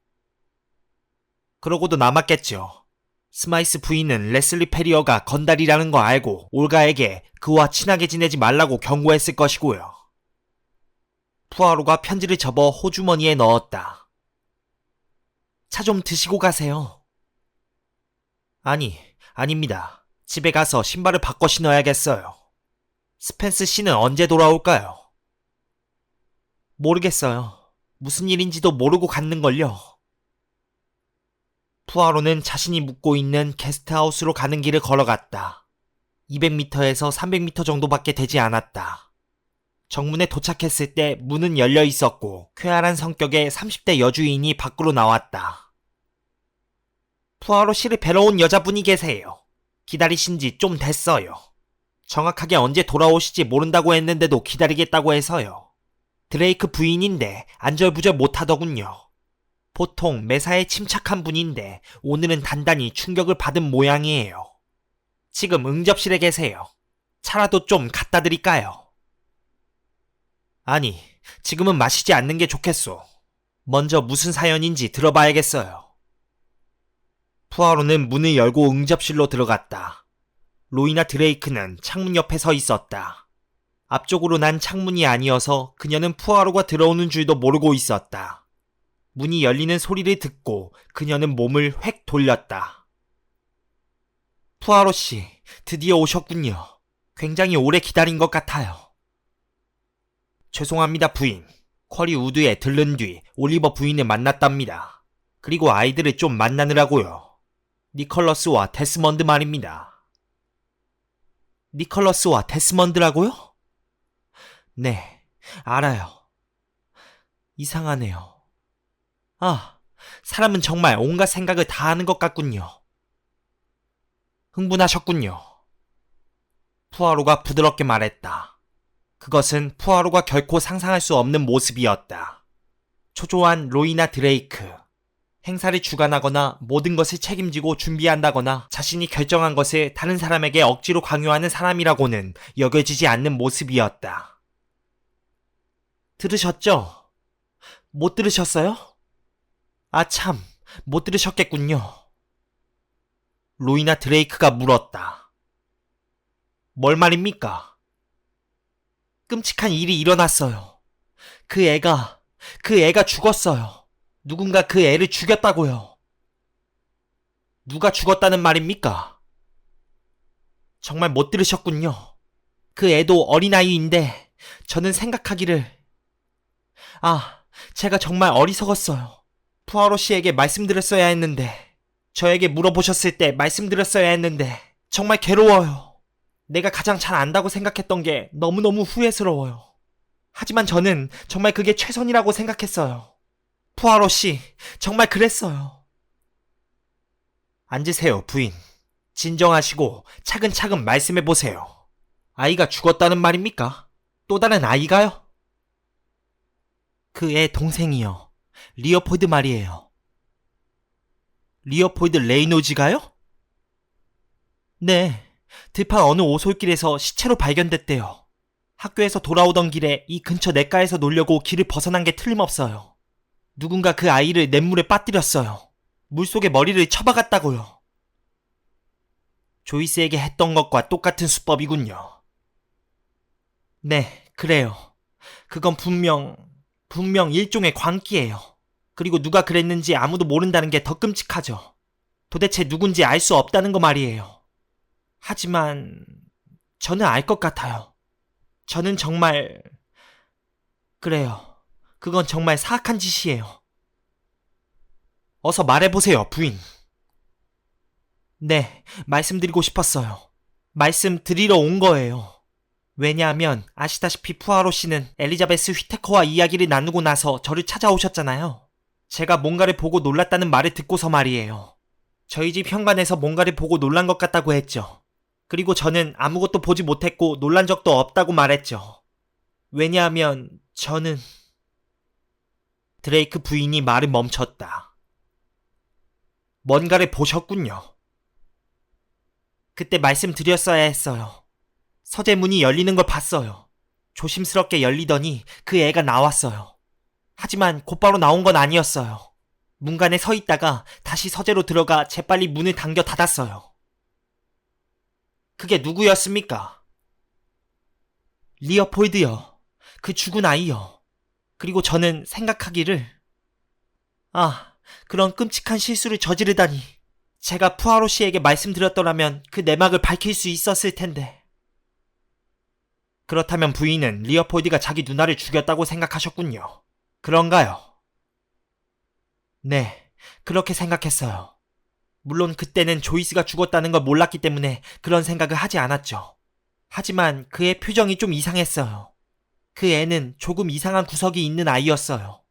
그러고도 남았겠죠. 스마이스 부인은 레슬리 페리어가 건달이라는 거 알고 올가에게 그와 친하게 지내지 말라고 경고했을 것이고요. 푸아로가 편지를 접어 호주머니에 넣었다. 차 좀 드시고 가세요. 아닙니다. 집에 가서 신발을 바꿔 신어야겠어요. 스펜스 씨는 언제 돌아올까요? 모르겠어요. 무슨 일인지도 모르고 갔는걸요. 푸아로는 자신이 묵고 있는 게스트하우스로 가는 길을 걸어갔다. 200m에서 300m 정도밖에 되지 않았다. 정문에 도착했을 때 문은 열려 있었고 쾌활한 성격의 30대 여주인이 밖으로 나왔다. 푸아로 씨를 뵈러 온 여자분이 계세요. 기다리신 지 좀 됐어요. 정확하게 언제 돌아오실지 모른다고 했는데도 기다리겠다고 해서요. 드레이크 부인인데 안절부절 못하더군요. 보통 매사에 침착한 분인데 오늘은 단단히 충격을 받은 모양이에요. 지금 응접실에 계세요. 차라도 좀 갖다 드릴까요? 아니, 지금은 마시지 않는 게 좋겠소. 먼저 무슨 사연인지 들어봐야겠어요. 푸아로는 문을 열고 응접실로 들어갔다. 로이나 드레이크는 창문 옆에 서 있었다. 앞쪽으로 난 창문이 아니어서 그녀는 푸아로가 들어오는 줄도 모르고 있었다. 문이 열리는 소리를 듣고 그녀는 몸을 획 돌렸다. 푸아로 씨, 드디어 오셨군요. 굉장히 오래 기다린 것 같아요. 죄송합니다, 부인. 쿼리 우드에 들른 뒤 올리버 부인을 만났답니다. 그리고 아이들을 좀 만나느라고요. 니컬러스와 데스먼드 말입니다. 니컬러스와 데스먼드라고요? 네, 알아요. 이상하네요. 아, 사람은 정말 온갖 생각을 다 하는 것 같군요. 흥분하셨군요. 푸아로가 부드럽게 말했다. 그것은 푸아로가 결코 상상할 수 없는 모습이었다. 초조한 로이나 드레이크. 행사를 주관하거나 모든 것을 책임지고 준비한다거나 자신이 결정한 것을 다른 사람에게 억지로 강요하는 사람이라고는 여겨지지 않는 모습이었다. 들으셨죠? 못 들으셨어요? 아 참, 못 들으셨겠군요. 로이나 드레이크가 물었다. 뭘 말입니까? 끔찍한 일이 일어났어요. 그 애가 죽었어요. 누군가 그 애를 죽였다고요. 누가 죽었다는 말입니까? 정말 못 들으셨군요. 그 애도 어린아이인데 저는 생각하기를 제가 정말 어리석었어요. 푸아로 씨에게 말씀드렸어야 했는데 저에게 물어보셨을 때 말씀드렸어야 했는데 정말 괴로워요. 내가 가장 잘 안다고 생각했던 게 너무너무 후회스러워요. 하지만 저는 정말 그게 최선이라고 생각했어요. 푸아로 씨, 정말 그랬어요. 앉으세요, 부인. 진정하시고 차근차근 말씀해보세요. 아이가 죽었다는 말입니까? 또 다른 아이가요? 그 애 동생이요. 리어포드 말이에요. 리어포드 레이노즈가요? 네, 들판 어느 오솔길에서 시체로 발견됐대요. 학교에서 돌아오던 길에 이 근처 냇가에서 놀려고 길을 벗어난 게 틀림없어요. 누군가 그 아이를 냇물에 빠뜨렸어요. 물속에 머리를 쳐박았다고요. 조이스에게 했던 것과 똑같은 수법이군요. 네, 그래요. 그건 분명 일종의 광기예요. 그리고 누가 그랬는지 아무도 모른다는 게 더 끔찍하죠. 도대체 누군지 알 수 없다는 거 말이에요. 하지만 저는 알 것 같아요. 저는 정말 그래요. 그건 정말 사악한 짓이에요. 어서 말해보세요, 부인. 네, 말씀드리고 싶었어요. 말씀드리러 온 거예요. 왜냐하면 아시다시피 푸아로 씨는 엘리자베스 휘테커와 이야기를 나누고 나서 저를 찾아오셨잖아요. 제가 뭔가를 보고 놀랐다는 말을 듣고서 말이에요. 저희 집 현관에서 뭔가를 보고 놀란 것 같다고 했죠. 그리고 저는 아무것도 보지 못했고 놀란 적도 없다고 말했죠. 왜냐하면 저는... 드레이크 부인이 말을 멈췄다. 뭔가를 보셨군요. 그때 말씀드렸어야 했어요. 서재문이 열리는 걸 봤어요. 조심스럽게 열리더니 그 애가 나왔어요. 하지만 곧바로 나온 건 아니었어요. 문간에 서 있다가 다시 서재로 들어가 재빨리 문을 당겨 닫았어요. 그게 누구였습니까? 리어폴드요. 그 죽은 아이요. 그리고 저는 생각하기를 그런 끔찍한 실수를 저지르다니. 제가 푸아로 씨에게 말씀드렸더라면 그 내막을 밝힐 수 있었을 텐데. 그렇다면 부인은 리어폴드가 자기 누나를 죽였다고 생각하셨군요. 그런가요? 네, 그렇게 생각했어요. 물론 그때는 조이스가 죽었다는 걸 몰랐기 때문에 그런 생각을 하지 않았죠. 하지만 그의 표정이 좀 이상했어요. 그 애는 조금 이상한 구석이 있는 아이였어요.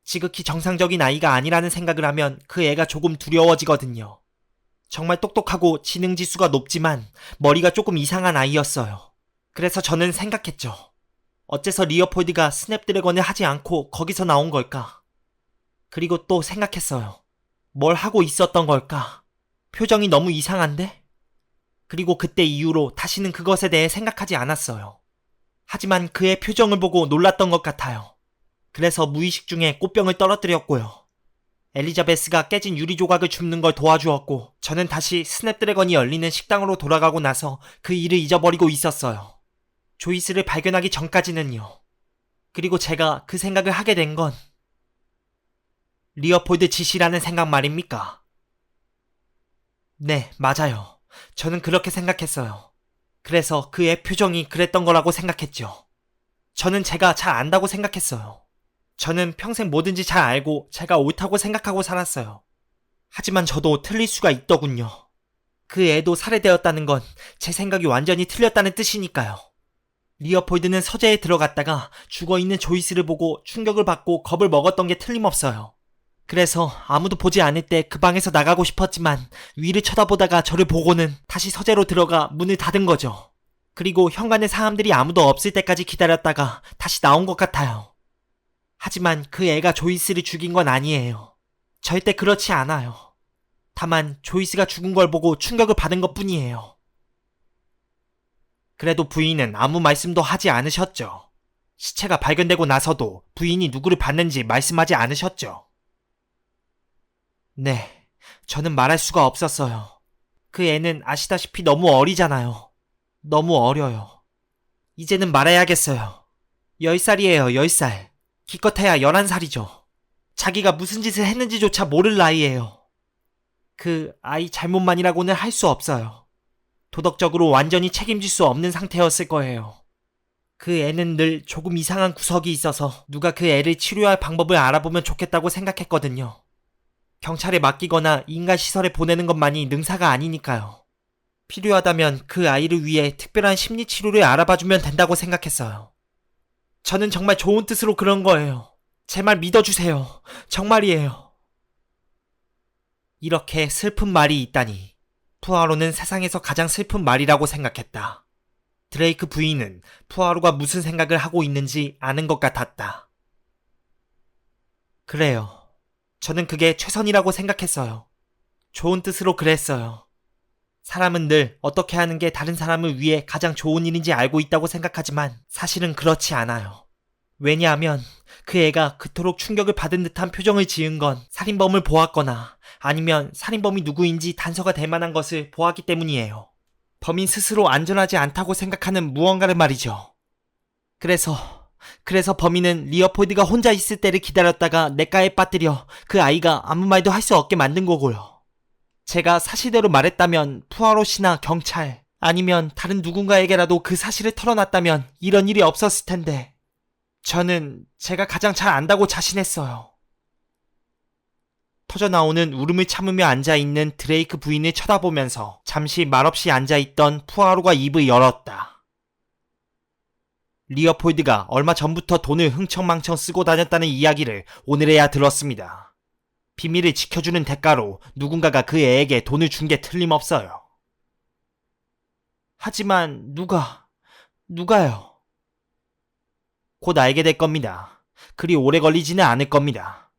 지극히 정상적인 아이가 아니라는 생각을 하면 그 애가 조금 두려워지거든요. 정말 똑똑하고 지능지수가 높지만 머리가 조금 이상한 아이였어요. 그래서 저는 생각했죠. 어째서 리어폴드가 스냅드래곤을 하지 않고 거기서 나온 걸까? 그리고 또 생각했어요. 뭘 하고 있었던 걸까? 표정이 너무 이상한데? 그리고 그때 이후로 다시는 그것에 대해 생각하지 않았어요. 하지만 그의 표정을 보고 놀랐던 것 같아요. 그래서 무의식 중에 꽃병을 떨어뜨렸고요. 엘리자베스가 깨진 유리 조각을 줍는 걸 도와주었고 저는 다시 스냅드래곤이 열리는 식당으로 돌아가고 나서 그 일을 잊어버리고 있었어요. 조이스를 발견하기 전까지는요. 그리고 제가 그 생각을 하게 된 건 리어폴드 짓이라는 생각 말입니까? 네, 맞아요. 저는 그렇게 생각했어요. 그래서 그의 표정이 그랬던 거라고 생각했죠. 저는 제가 잘 안다고 생각했어요. 저는 평생 뭐든지 잘 알고 제가 옳다고 생각하고 살았어요. 하지만 저도 틀릴 수가 있더군요. 그 애도 살해되었다는 건 제 생각이 완전히 틀렸다는 뜻이니까요. 리어폴드는 서재에 들어갔다가 죽어있는 조이스를 보고 충격을 받고 겁을 먹었던 게 틀림없어요. 그래서 아무도 보지 않을 때 그 방에서 나가고 싶었지만 위를 쳐다보다가 저를 보고는 다시 서재로 들어가 문을 닫은 거죠. 그리고 현관에 사람들이 아무도 없을 때까지 기다렸다가 다시 나온 것 같아요. 하지만 그 애가 조이스를 죽인 건 아니에요. 절대 그렇지 않아요. 다만 조이스가 죽은 걸 보고 충격을 받은 것 뿐이에요. 그래도 부인은 아무 말씀도 하지 않으셨죠. 시체가 발견되고 나서도 부인이 누구를 봤는지 말씀하지 않으셨죠. 네, 저는 말할 수가 없었어요. 그 애는 아시다시피 너무 어리잖아요. 너무 어려요. 이제는 말해야겠어요. 10살이에요, 10살. 기껏해야 11살이죠. 자기가 무슨 짓을 했는지조차 모를 나이예요. 그 아이 잘못만이라고는 할 수 없어요. 도덕적으로 완전히 책임질 수 없는 상태였을 거예요. 그 애는 늘 조금 이상한 구석이 있어서 누가 그 애를 치료할 방법을 알아보면 좋겠다고 생각했거든요. 경찰에 맡기거나 인간시설에 보내는 것만이 능사가 아니니까요. 필요하다면 그 아이를 위해 특별한 심리치료를 알아봐주면 된다고 생각했어요. 저는 정말 좋은 뜻으로 그런 거예요. 제 말 믿어주세요. 정말이에요. 이렇게 슬픈 말이 있다니. 푸아로는 세상에서 가장 슬픈 말이라고 생각했다. 드레이크 부인은 푸아로가 무슨 생각을 하고 있는지 아는 것 같았다. 그래요. 저는 그게 최선이라고 생각했어요. 좋은 뜻으로 그랬어요. 사람은 늘 어떻게 하는 게 다른 사람을 위해 가장 좋은 일인지 알고 있다고 생각하지만 사실은 그렇지 않아요. 왜냐하면 그 애가 그토록 충격을 받은 듯한 표정을 지은 건 살인범을 보았거나 아니면 살인범이 누구인지 단서가 될 만한 것을 보았기 때문이에요. 범인 스스로 안전하지 않다고 생각하는 무언가를 말이죠. 그래서 범인은 리어폴드가 혼자 있을 때를 기다렸다가 냇가에 빠뜨려 그 아이가 아무 말도 할 수 없게 만든 거고요. 제가 사실대로 말했다면 푸아로 씨나 경찰 아니면 다른 누군가에게라도 그 사실을 털어놨다면 이런 일이 없었을 텐데 저는 제가 가장 잘 안다고 자신했어요. 터져나오는 울음을 참으며 앉아있는 드레이크 부인을 쳐다보면서 잠시 말없이 앉아있던 푸아로가 입을 열었다. 리어폴드가 얼마 전부터 돈을 흥청망청 쓰고 다녔다는 이야기를 오늘에야 들었습니다. 비밀을 지켜주는 대가로 누군가가 그 애에게 돈을 준 게 틀림없어요. 하지만 누가요? 곧 알게 될 겁니다. 그리 오래 걸리지는 않을 겁니다.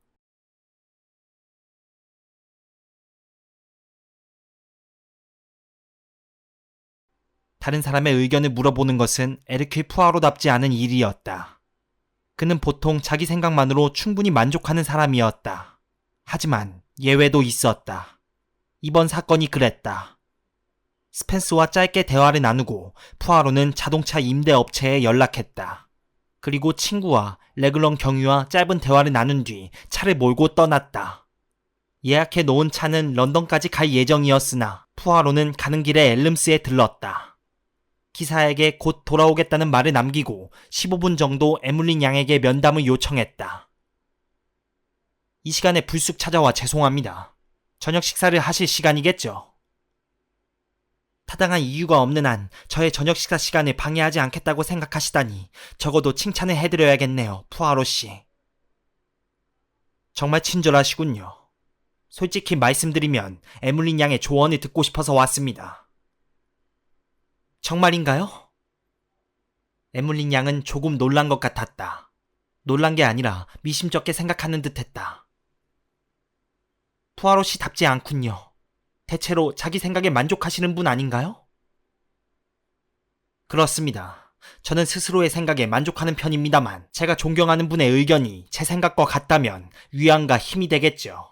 다른 사람의 의견을 물어보는 것은 에르큐 푸아로답지 않은 일이었다. 그는 보통 자기 생각만으로 충분히 만족하는 사람이었다. 하지만 예외도 있었다. 이번 사건이 그랬다. 스펜스와 짧게 대화를 나누고 푸아로는 자동차 임대업체에 연락했다. 그리고 친구와 레글런 경위와 짧은 대화를 나눈 뒤 차를 몰고 떠났다. 예약해 놓은 차는 런던까지 갈 예정이었으나 푸아로는 가는 길에 엘름스에 들렀다. 기사에게 곧 돌아오겠다는 말을 남기고 15분 정도 에물린 양에게 면담을 요청했다. 이 시간에 불쑥 찾아와 죄송합니다. 저녁 식사를 하실 시간이겠죠? 타당한 이유가 없는 한 저의 저녁 식사 시간을 방해하지 않겠다고 생각하시다니 적어도 칭찬을 해드려야겠네요, 푸아로 씨. 정말 친절하시군요. 솔직히 말씀드리면 에물린 양의 조언을 듣고 싶어서 왔습니다. 정말인가요? 에물린 양은 조금 놀란 것 같았다. 놀란 게 아니라 미심쩍게 생각하는 듯했다. 푸아로 씨답지 않군요. 대체로 자기 생각에 만족하시는 분 아닌가요? 그렇습니다. 저는 스스로의 생각에 만족하는 편입니다만 제가 존경하는 분의 의견이 제 생각과 같다면 위안과 힘이 되겠죠.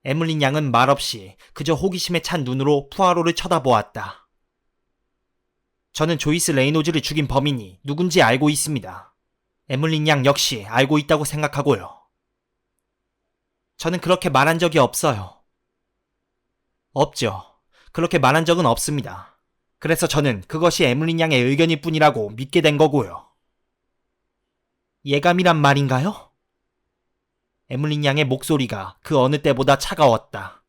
에물린 양은 말없이 그저 호기심에 찬 눈으로 푸아로를 쳐다보았다. 저는 조이스 레이노즈를 죽인 범인이 누군지 알고 있습니다. 에물린 양 역시 알고 있다고 생각하고요. 저는 그렇게 말한 적이 없어요. 없죠. 그렇게 말한 적은 없습니다. 그래서 저는 그것이 에물린 양의 의견일 뿐이라고 믿게 된 거고요. 예감이란 말인가요? 에물린 양의 목소리가 그 어느 때보다 차가웠다.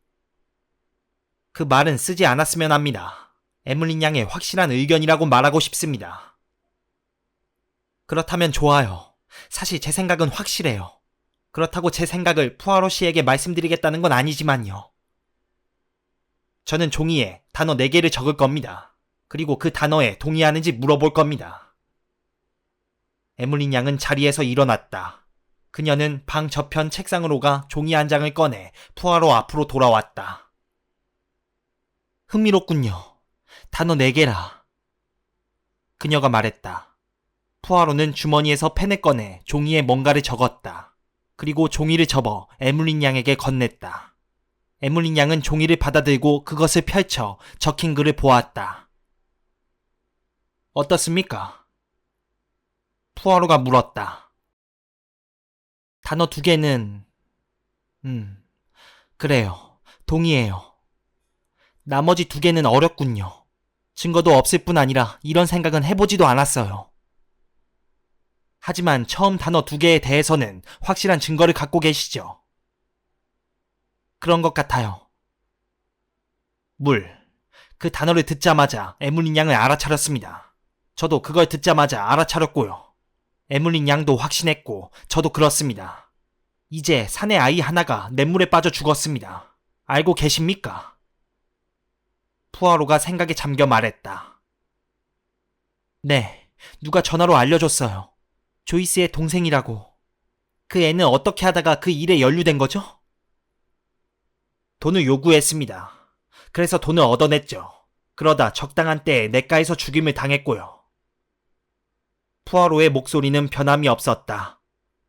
그 말은 쓰지 않았으면 합니다. 에물린 양의 확실한 의견이라고 말하고 싶습니다. 그렇다면 좋아요. 사실 제 생각은 확실해요. 그렇다고 제 생각을 푸아로 씨에게 말씀드리겠다는 건 아니지만요. 저는 종이에 단어 4개를 적을 겁니다. 그리고 그 단어에 동의하는지 물어볼 겁니다. 에물린 양은 자리에서 일어났다. 그녀는 방 저편 책상으로 가 종이 한 장을 꺼내 푸아로 앞으로 돌아왔다. 흥미롭군요. 단어 4개라. 그녀가 말했다. 푸아로는 주머니에서 펜을 꺼내 종이에 뭔가를 적었다. 그리고 종이를 접어 에물린 양에게 건넸다. 에물린 양은 종이를 받아들고 그것을 펼쳐 적힌 글을 보았다. 어떻습니까? 푸아로가 물었다. 단어 2개는... 그래요. 동의해요. 나머지 2개는 어렵군요. 증거도 없을 뿐 아니라 이런 생각은 해보지도 않았어요. 하지만 처음 단어 2개에 대해서는 확실한 증거를 갖고 계시죠? 그런 것 같아요. 물. 그 단어를 듣자마자 에물린 양을 알아차렸습니다. 저도 그걸 듣자마자 알아차렸고요. 에물린 양도 확신했고 저도 그렇습니다. 이제 산의 아이 하나가 냇물에 빠져 죽었습니다. 알고 계십니까? 푸아로가 생각에 잠겨 말했다. 네, 누가 전화로 알려줬어요. 조이스의 동생이라고. 그 애는 어떻게 하다가 그 일에 연루된 거죠? 돈을 요구했습니다. 그래서 돈을 얻어냈죠. 그러다 적당한 때에 냇가에서 죽임을 당했고요. 푸아로의 목소리는 변함이 없었다.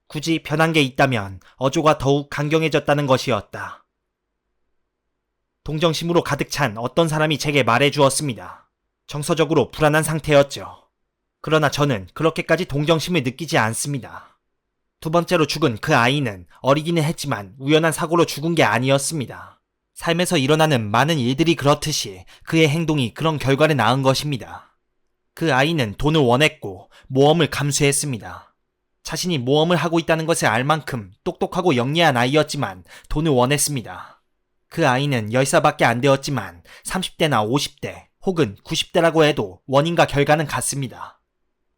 굳이 변한 게 있다면 어조가 더욱 강경해졌다는 것이었다. 동정심으로 가득 찬 어떤 사람이 제게 말해주었습니다. 정서적으로 불안한 상태였죠. 그러나 저는 그렇게까지 동정심을 느끼지 않습니다. 2번째로 죽은 그 아이는 어리기는 했지만 우연한 사고로 죽은 게 아니었습니다. 삶에서 일어나는 많은 일들이 그렇듯이 그의 행동이 그런 결과를 낳은 것입니다. 그 아이는 돈을 원했고 모험을 감수했습니다. 자신이 모험을 하고 있다는 것을 알 만큼 똑똑하고 영리한 아이였지만 돈을 원했습니다. 그 아이는 10살밖에 안 되었지만 30대나 50대 혹은 90대라고 해도 원인과 결과는 같습니다.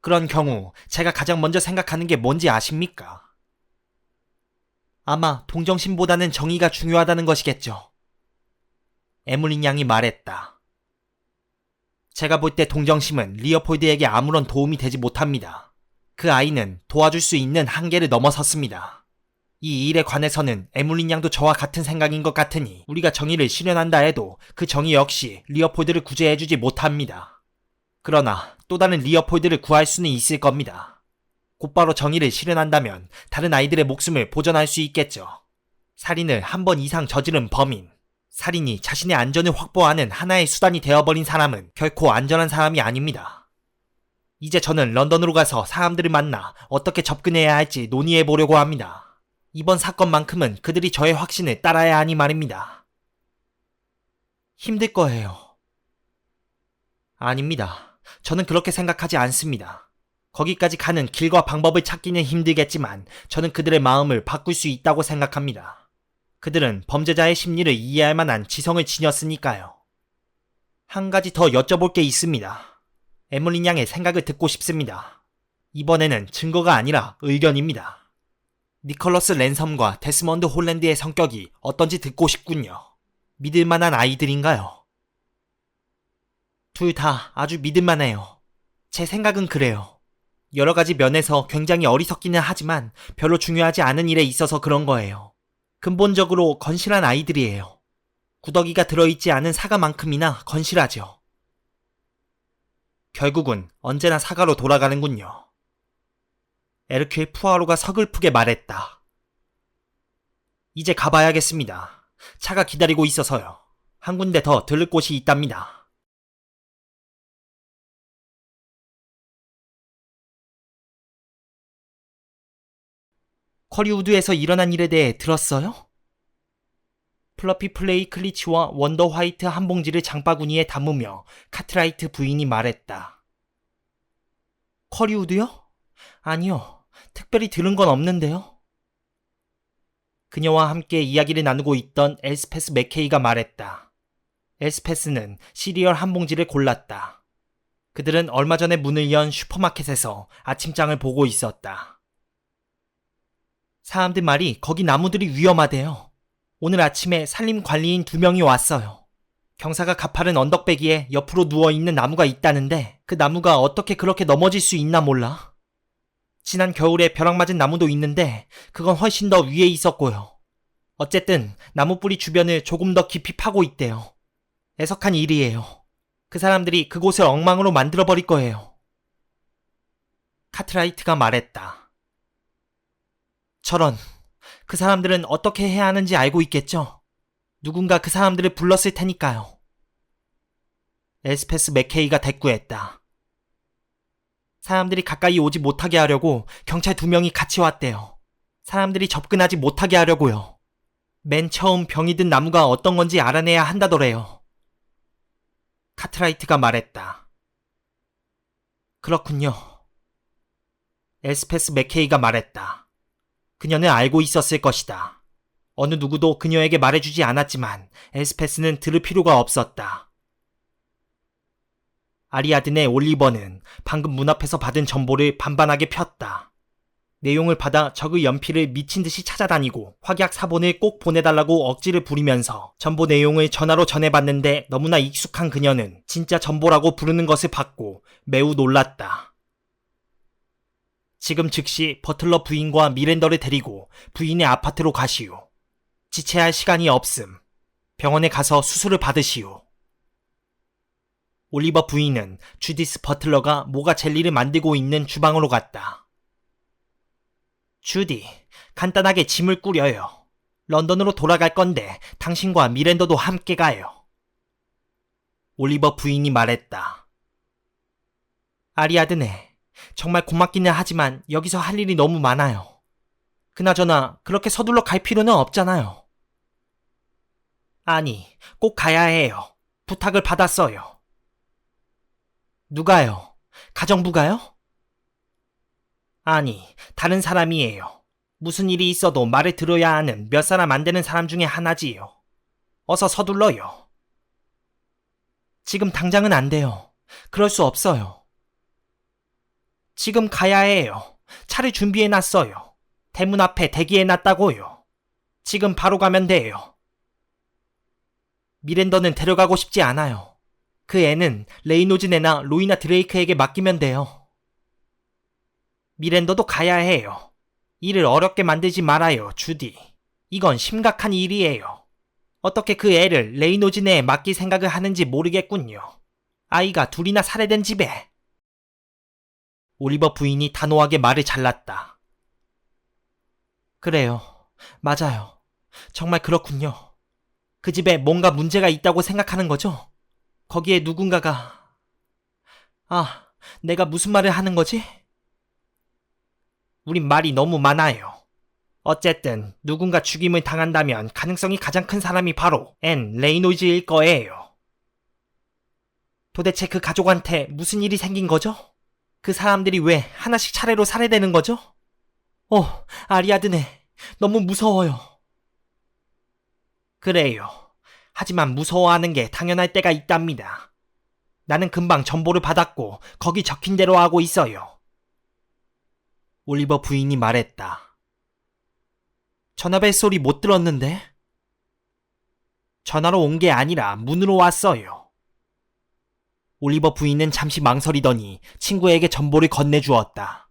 그런 경우 제가 가장 먼저 생각하는 게 뭔지 아십니까? 아마 동정심보다는 정의가 중요하다는 것이겠죠. 에물린 양이 말했다. 제가 볼 때 동정심은 리오폴드에게 아무런 도움이 되지 못합니다. 그 아이는 도와줄 수 있는 한계를 넘어섰습니다. 이 일에 관해서는 에물린 양도 저와 같은 생각인 것 같으니 우리가 정의를 실현한다 해도 그 정의 역시 리오폴드를 구제해주지 못합니다. 그러나 또 다른 리오폴드를 구할 수는 있을 겁니다. 곧바로 정의를 실현한다면 다른 아이들의 목숨을 보전할 수 있겠죠. 살인을 한 번 이상 저지른 범인, 살인이 자신의 안전을 확보하는 하나의 수단이 되어버린 사람은 결코 안전한 사람이 아닙니다. 이제 저는 런던으로 가서 사람들을 만나 어떻게 접근해야 할지 논의해 보려고 합니다. 이번 사건만큼은 그들이 저의 확신을 따라야 하니 말입니다. 힘들 거예요. 아닙니다. 저는 그렇게 생각하지 않습니다. 거기까지 가는 길과 방법을 찾기는 힘들겠지만 저는 그들의 마음을 바꿀 수 있다고 생각합니다. 그들은 범죄자의 심리를 이해할 만한 지성을 지녔으니까요. 한 가지 더 여쭤볼 게 있습니다. 에물린 양의 생각을 듣고 싶습니다. 이번에는 증거가 아니라 의견입니다. 니컬러스 랜섬과 데스먼드 홀랜드의 성격이 어떤지 듣고 싶군요. 믿을 만한 아이들인가요? 둘 다 아주 믿을만해요. 제 생각은 그래요. 여러 가지 면에서 굉장히 어리석기는 하지만 별로 중요하지 않은 일에 있어서 그런 거예요. 근본적으로 건실한 아이들이에요. 구더기가 들어있지 않은 사과만큼이나 건실하죠. 결국은 언제나 사과로 돌아가는군요. 에르큐 푸아로가 서글프게 말했다. 이제 가봐야겠습니다. 차가 기다리고 있어서요. 한 군데 더 들를 곳이 있답니다. 쿼리우드에서 일어난 일에 대해 들었어요? 플러피 플레이 클리치와 원더 화이트 한 봉지를 장바구니에 담으며 카트라이트 부인이 말했다. 쿼리우드요? 아니요. 특별히 들은 건 없는데요. 그녀와 함께 이야기를 나누고 있던 엘스페스 맥케이가 말했다. 엘스페스는 시리얼 한 봉지를 골랐다. 그들은 얼마 전에 문을 연 슈퍼마켓에서 아침장을 보고 있었다. 사람들 말이 거기 나무들이 위험하대요. 오늘 아침에 산림관리인 2명이 왔어요. 경사가 가파른 언덕배기에 옆으로 누워있는 나무가 있다는데 그 나무가 어떻게 그렇게 넘어질 수 있나 몰라. 지난 겨울에 벼락 맞은 나무도 있는데 그건 훨씬 더 위에 있었고요. 어쨌든 나무 뿌리 주변을 조금 더 깊이 파고 있대요. 애석한 일이에요. 그 사람들이 그곳을 엉망으로 만들어버릴 거예요. 카트라이트가 말했다. 저런, 그 사람들은 어떻게 해야 하는지 알고 있겠죠? 누군가 그 사람들을 불렀을 테니까요. 엘스페스 맥케이가 대꾸했다. 사람들이 가까이 오지 못하게 하려고 경찰 2명이 같이 왔대요. 사람들이 접근하지 못하게 하려고요. 맨 처음 병이 든 나무가 어떤 건지 알아내야 한다더래요. 카트라이트가 말했다. 그렇군요. 엘스페스 맥케이가 말했다. 그녀는 알고 있었을 것이다. 어느 누구도 그녀에게 말해주지 않았지만 엘스페스는 들을 필요가 없었다. 아리아드네 올리버는 방금 문 앞에서 받은 정보를 반반하게 폈다. 내용을 받아 적의 연필을 미친 듯이 찾아다니고 확약 사본을 꼭 보내달라고 억지를 부리면서 전보 내용을 전화로 전해봤는데 너무나 익숙한 그녀는 진짜 전보라고 부르는 것을 받고 매우 놀랐다. 지금 즉시 버틀러 부인과 미랜더를 데리고 부인의 아파트로 가시오. 지체할 시간이 없음. 병원에 가서 수술을 받으시오. 올리버 부인은 주디스 버틀러가 모가 젤리를 만들고 있는 주방으로 갔다. 주디, 간단하게 짐을 꾸려요. 런던으로 돌아갈 건데 당신과 미랜더도 함께 가요. 올리버 부인이 말했다. 아리아드네, 정말 고맙기는 하지만 여기서 할 일이 너무 많아요. 그나저나 그렇게 서둘러 갈 필요는 없잖아요. 아니, 꼭 가야 해요. 부탁을 받았어요. 누가요? 가정부가요? 아니, 다른 사람이에요. 무슨 일이 있어도 말을 들어야 하는 몇 사람 안 되는 사람 중에 하나지요. 어서 서둘러요. 지금 당장은 안 돼요. 그럴 수 없어요. 지금 가야 해요. 차를 준비해놨어요. 대문 앞에 대기해놨다고요. 지금 바로 가면 돼요. 미랜더는 데려가고 싶지 않아요. 그 애는 레이노즈 네나 로이나 드레이크에게 맡기면 돼요. 미랜더도 가야 해요. 일을 어렵게 만들지 말아요, 주디. 이건 심각한 일이에요. 어떻게 그 애를 레이노즈 네에 맡길 생각을 하는지 모르겠군요. 아이가 둘이나 살해된 집에. 올리버 부인이 단호하게 말을 잘랐다. 그래요. 맞아요. 정말 그렇군요. 그 집에 뭔가 문제가 있다고 생각하는 거죠? 거기에 누군가가... 내가 무슨 말을 하는 거지? 우린 말이 너무 많아요. 어쨌든 누군가 죽임을 당한다면 가능성이 가장 큰 사람이 바로 앤 레이노즈일 거예요. 도대체 그 가족한테 무슨 일이 생긴 거죠? 그 사람들이 왜 하나씩 차례로 살해되는 거죠? 아리아드네. 너무 무서워요. 그래요. 하지만 무서워하는 게 당연할 때가 있답니다. 나는 금방 정보를 받았고 거기 적힌 대로 하고 있어요. 올리버 부인이 말했다. 전화벨 소리 못 들었는데? 전화로 온 게 아니라 문으로 왔어요. 올리버 부인은 잠시 망설이더니 친구에게 정보를 건네주었다.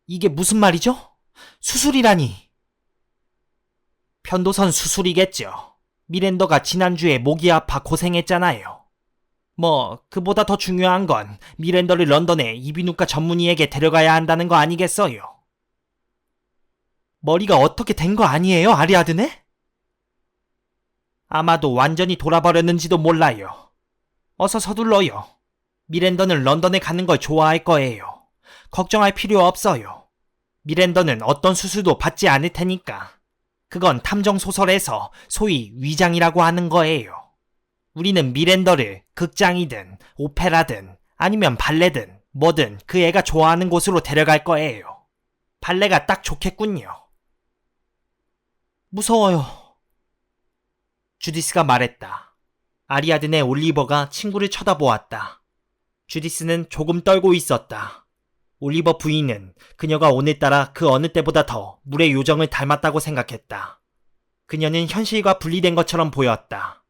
이게 무슨 말이죠? 수술이라니. 편도선 수술이겠죠. 미랜더가 지난주에 목이 아파 고생했잖아요. 그보다 더 중요한 건 미랜더를 런던에 이비인후과 전문의에게 데려가야 한다는 거 아니겠어요? 머리가 어떻게 된 거 아니에요, 아리아드네? 아마도 완전히 돌아버렸는지도 몰라요. 어서 서둘러요. 미랜더는 런던에 가는 걸 좋아할 거예요. 걱정할 필요 없어요. 미랜더는 어떤 수수도 받지 않을 테니까. 그건 탐정소설에서 소위 위장이라고 하는 거예요. 우리는 미랜더를 극장이든 오페라든 아니면 발레든 뭐든 그 애가 좋아하는 곳으로 데려갈 거예요. 발레가 딱 좋겠군요. 무서워요. 주디스가 말했다. 아리아든의 올리버가 친구를 쳐다보았다. 주디스는 조금 떨고 있었다. 올리버 부인은 그녀가 오늘따라 그 어느 때보다 더 물의 요정을 닮았다고 생각했다. 그녀는 현실과 분리된 것처럼 보였다.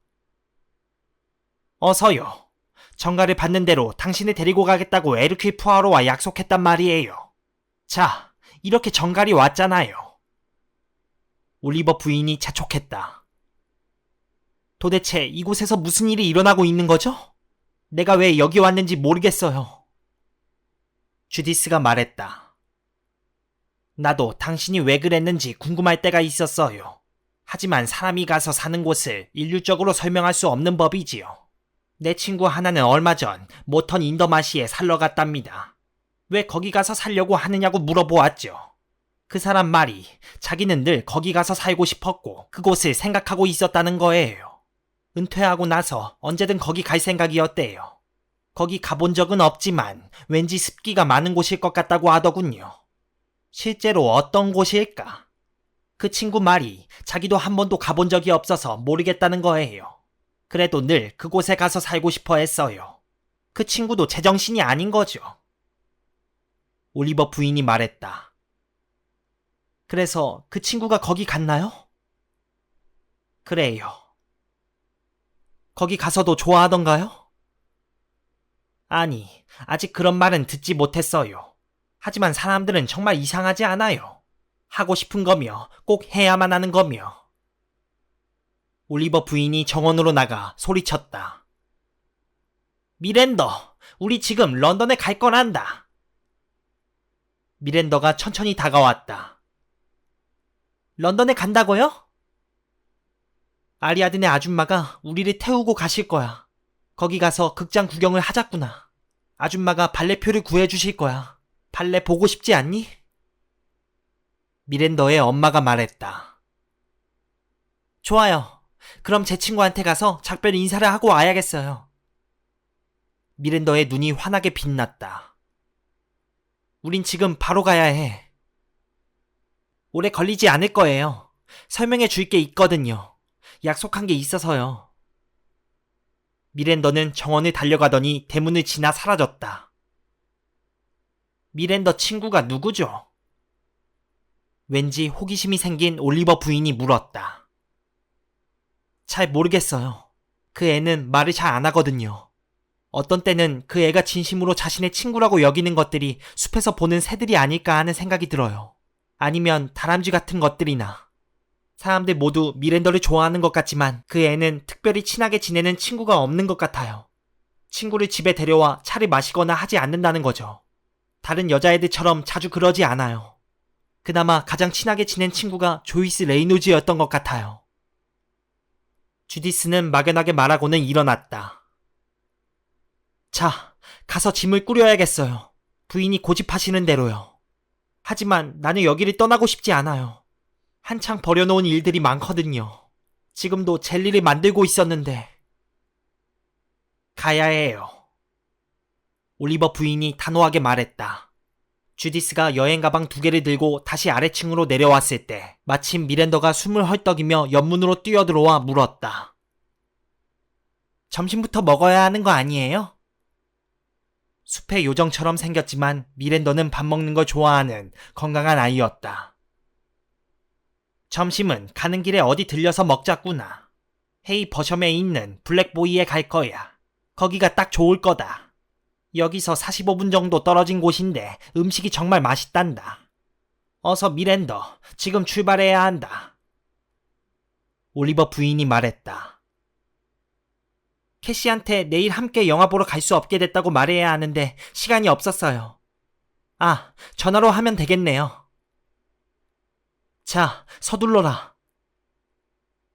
어서요. 정가를 받는 대로 당신을 데리고 가겠다고 에르퀴 푸아로와 약속했단 말이에요. 자, 이렇게 정갈이 왔잖아요. 올리버 부인이 재촉했다. 도대체 이곳에서 무슨 일이 일어나고 있는 거죠? 내가 왜 여기 왔는지 모르겠어요. 주디스가 말했다. 나도 당신이 왜 그랬는지 궁금할 때가 있었어요. 하지만 사람이 가서 사는 곳을 일률적으로 설명할 수 없는 법이지요. 내 친구 하나는 얼마 전 모턴 인더마시에 살러 갔답니다. 왜 거기 가서 살려고 하느냐고 물어보았죠. 그 사람 말이 자기는 늘 거기 가서 살고 싶었고 그곳을 생각하고 있었다는 거예요. 은퇴하고 나서 언제든 거기 갈 생각이었대요. 거기 가본 적은 없지만 왠지 습기가 많은 곳일 것 같다고 하더군요. 실제로 어떤 곳일까? 그 친구 말이 자기도 한 번도 가본 적이 없어서 모르겠다는 거예요. 그래도 늘 그곳에 가서 살고 싶어 했어요. 그 친구도 제정신이 아닌 거죠. 올리버 부인이 말했다. 그래서 그 친구가 거기 갔나요? 그래요. 거기 가서도 좋아하던가요? 아니, 아직 그런 말은 듣지 못했어요. 하지만 사람들은 정말 이상하지 않아요. 하고 싶은 거며 꼭 해야만 하는 거며. 올리버 부인이 정원으로 나가 소리쳤다. 미랜더, 우리 지금 런던에 갈 거란다. 미랜더가 천천히 다가왔다. 런던에 간다고요? 아리아든의 아줌마가 우리를 태우고 가실 거야. 거기 가서 극장 구경을 하자꾸나. 아줌마가 발레표를 구해주실 거야. 발레 보고 싶지 않니? 미랜더의 엄마가 말했다. 좋아요. 그럼 제 친구한테 가서 작별 인사를 하고 와야겠어요. 미랜더의 눈이 환하게 빛났다. 우린 지금 바로 가야 해. 오래 걸리지 않을 거예요. 설명해 줄 게 있거든요. 약속한 게 있어서요. 미랜더는 정원을 달려가더니 대문을 지나 사라졌다. 미랜더 친구가 누구죠? 왠지 호기심이 생긴 올리버 부인이 물었다. 잘 모르겠어요. 그 애는 말을 잘 안 하거든요. 어떤 때는 그 애가 진심으로 자신의 친구라고 여기는 것들이 숲에서 보는 새들이 아닐까 하는 생각이 들어요. 아니면 다람쥐 같은 것들이나. 사람들 모두 미랜더를 좋아하는 것 같지만 그 애는 특별히 친하게 지내는 친구가 없는 것 같아요. 친구를 집에 데려와 차를 마시거나 하지 않는다는 거죠. 다른 여자애들처럼 자주 그러지 않아요. 그나마 가장 친하게 지낸 친구가 조이스 레이노즈였던 것 같아요. 주디스는 막연하게 말하고는 일어났다. 자, 가서 짐을 꾸려야겠어요. 부인이 고집하시는 대로요. 하지만 나는 여기를 떠나고 싶지 않아요. 한창 버려놓은 일들이 많거든요. 지금도 젤리를 만들고 있었는데. 가야 해요. 올리버 부인이 단호하게 말했다. 주디스가 여행 가방 2개를 들고 다시 아래층으로 내려왔을 때 마침 미랜더가 숨을 헐떡이며 옆문으로 뛰어들어와 물었다. 점심부터 먹어야 하는 거 아니에요? 숲의 요정처럼 생겼지만 미랜더는 밥 먹는 걸 좋아하는 건강한 아이였다. 점심은 가는 길에 어디 들려서 먹자꾸나. 헤이 버섬에 있는 블랙보이에 갈 거야. 거기가 딱 좋을 거다. 여기서 45분 정도 떨어진 곳인데 음식이 정말 맛있단다. 어서 미랜더, 지금 출발해야 한다. 올리버 부인이 말했다. 캐시한테 내일 함께 영화 보러 갈 수 없게 됐다고 말해야 하는데 시간이 없었어요. 아, 전화로 하면 되겠네요. 자, 서둘러라.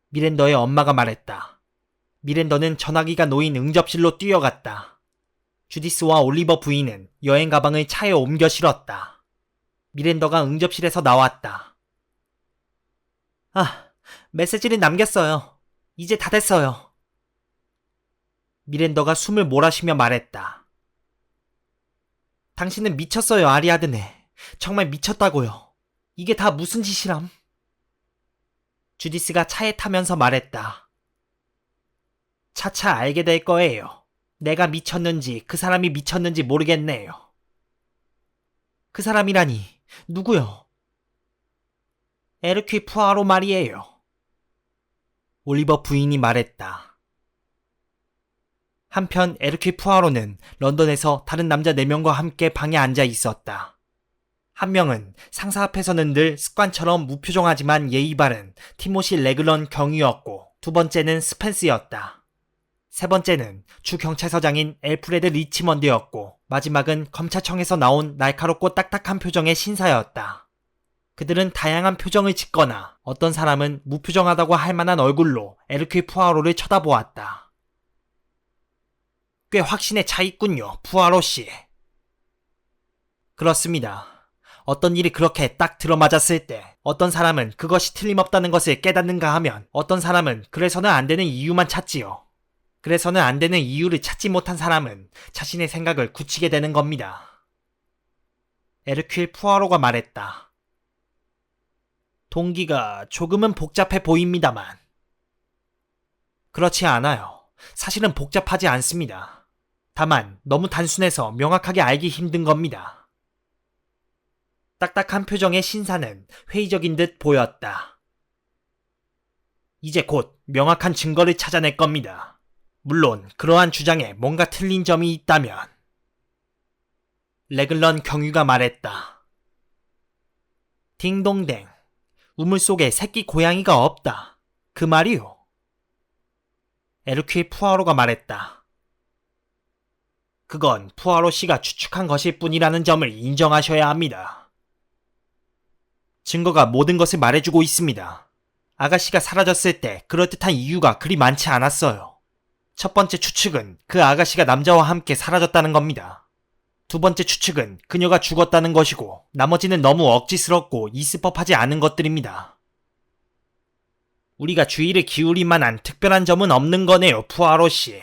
미랜더의 엄마가 말했다. 미랜더는 전화기가 놓인 응접실로 뛰어갔다. 주디스와 올리버 부인은 여행 가방을 차에 옮겨 실었다. 미랜더가 응접실에서 나왔다. 아, 메시지를 남겼어요. 이제 다 됐어요. 미랜더가 숨을 몰아쉬며 말했다. 당신은 미쳤어요, 아리아드네. 정말 미쳤다고요. 이게 다 무슨 짓이람? 주디스가 차에 타면서 말했다. 차차 알게 될 거예요. 내가 미쳤는지 그 사람이 미쳤는지 모르겠네요. 그 사람이라니 누구요? 에르퀴 푸아로 말이에요. 올리버 부인이 말했다. 한편 에르퀴 푸아로는 런던에서 다른 남자 4명과 함께 방에 앉아 있었다. 한 명은 상사 앞에서는 늘 습관처럼 무표정하지만 예의 바른 티모시 레글런 경위였고, 두 번째는 스펜스였다. 세 번째는 주 경찰서장인 엘프레드 리치먼드였고, 마지막은 검찰청에서 나온 날카롭고 딱딱한 표정의 신사였다. 그들은 다양한 표정을 짓거나 어떤 사람은 무표정하다고 할 만한 얼굴로 에르퀴 푸아로를 쳐다보았다. 꽤 확신에 차 있군요, 푸아로 씨. 그렇습니다. 어떤 일이 그렇게 딱 들어맞았을 때 어떤 사람은 그것이 틀림없다는 것을 깨닫는가 하면 어떤 사람은 그래서는 안 되는 이유만 찾지요. 그래서는 안 되는 이유를 찾지 못한 사람은 자신의 생각을 굳히게 되는 겁니다. 에르퀴 푸아로가 말했다. 동기가 조금은 복잡해 보입니다만. 그렇지 않아요. 사실은 복잡하지 않습니다. 다만 너무 단순해서 명확하게 알기 힘든 겁니다. 딱딱한 표정의 신사는 회의적인 듯 보였다. 이제 곧 명확한 증거를 찾아낼 겁니다. 물론 그러한 주장에 뭔가 틀린 점이 있다면. 레글런 경위가 말했다. 딩동댕. 우물 속에 새끼 고양이가 없다. 그 말이요. 에르퀴 푸아로가 말했다. 그건 푸아로 씨가 추측한 것일 뿐이라는 점을 인정하셔야 합니다. 증거가 모든 것을 말해주고 있습니다. 아가씨가 사라졌을 때 그럴듯한 이유가 그리 많지 않았어요. 첫 번째 추측은 그 아가씨가 남자와 함께 사라졌다는 겁니다. 두 번째 추측은 그녀가 죽었다는 것이고, 나머지는 너무 억지스럽고 있을 법하지 않은 것들입니다. 우리가 주의를 기울일 만한 특별한 점은 없는 거네요, 푸아로 씨.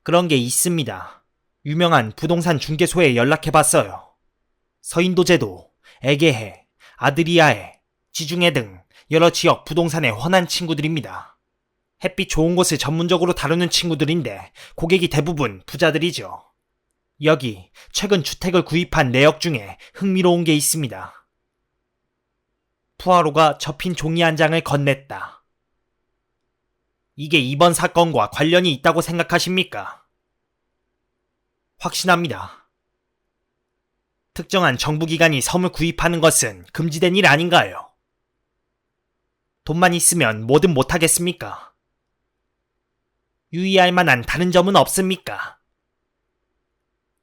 그런 게 있습니다. 유명한 부동산 중개소에 연락해봤어요. 서인도제도, 에게해, 아드리아해, 지중해 등 여러 지역 부동산의 훤한 친구들입니다. 햇빛 좋은 곳을 전문적으로 다루는 친구들인데 고객이 대부분 부자들이죠. 여기 최근 주택을 구입한 내역 중에 흥미로운 게 있습니다. 푸아로가 접힌 종이 한 장을 건넸다. 이게 이번 사건과 관련이 있다고 생각하십니까? 확신합니다. 특정한 정부기관이 섬을 구입하는 것은 금지된 일 아닌가요? 돈만 있으면 뭐든 못하겠습니까? 유의할 만한 다른 점은 없습니까?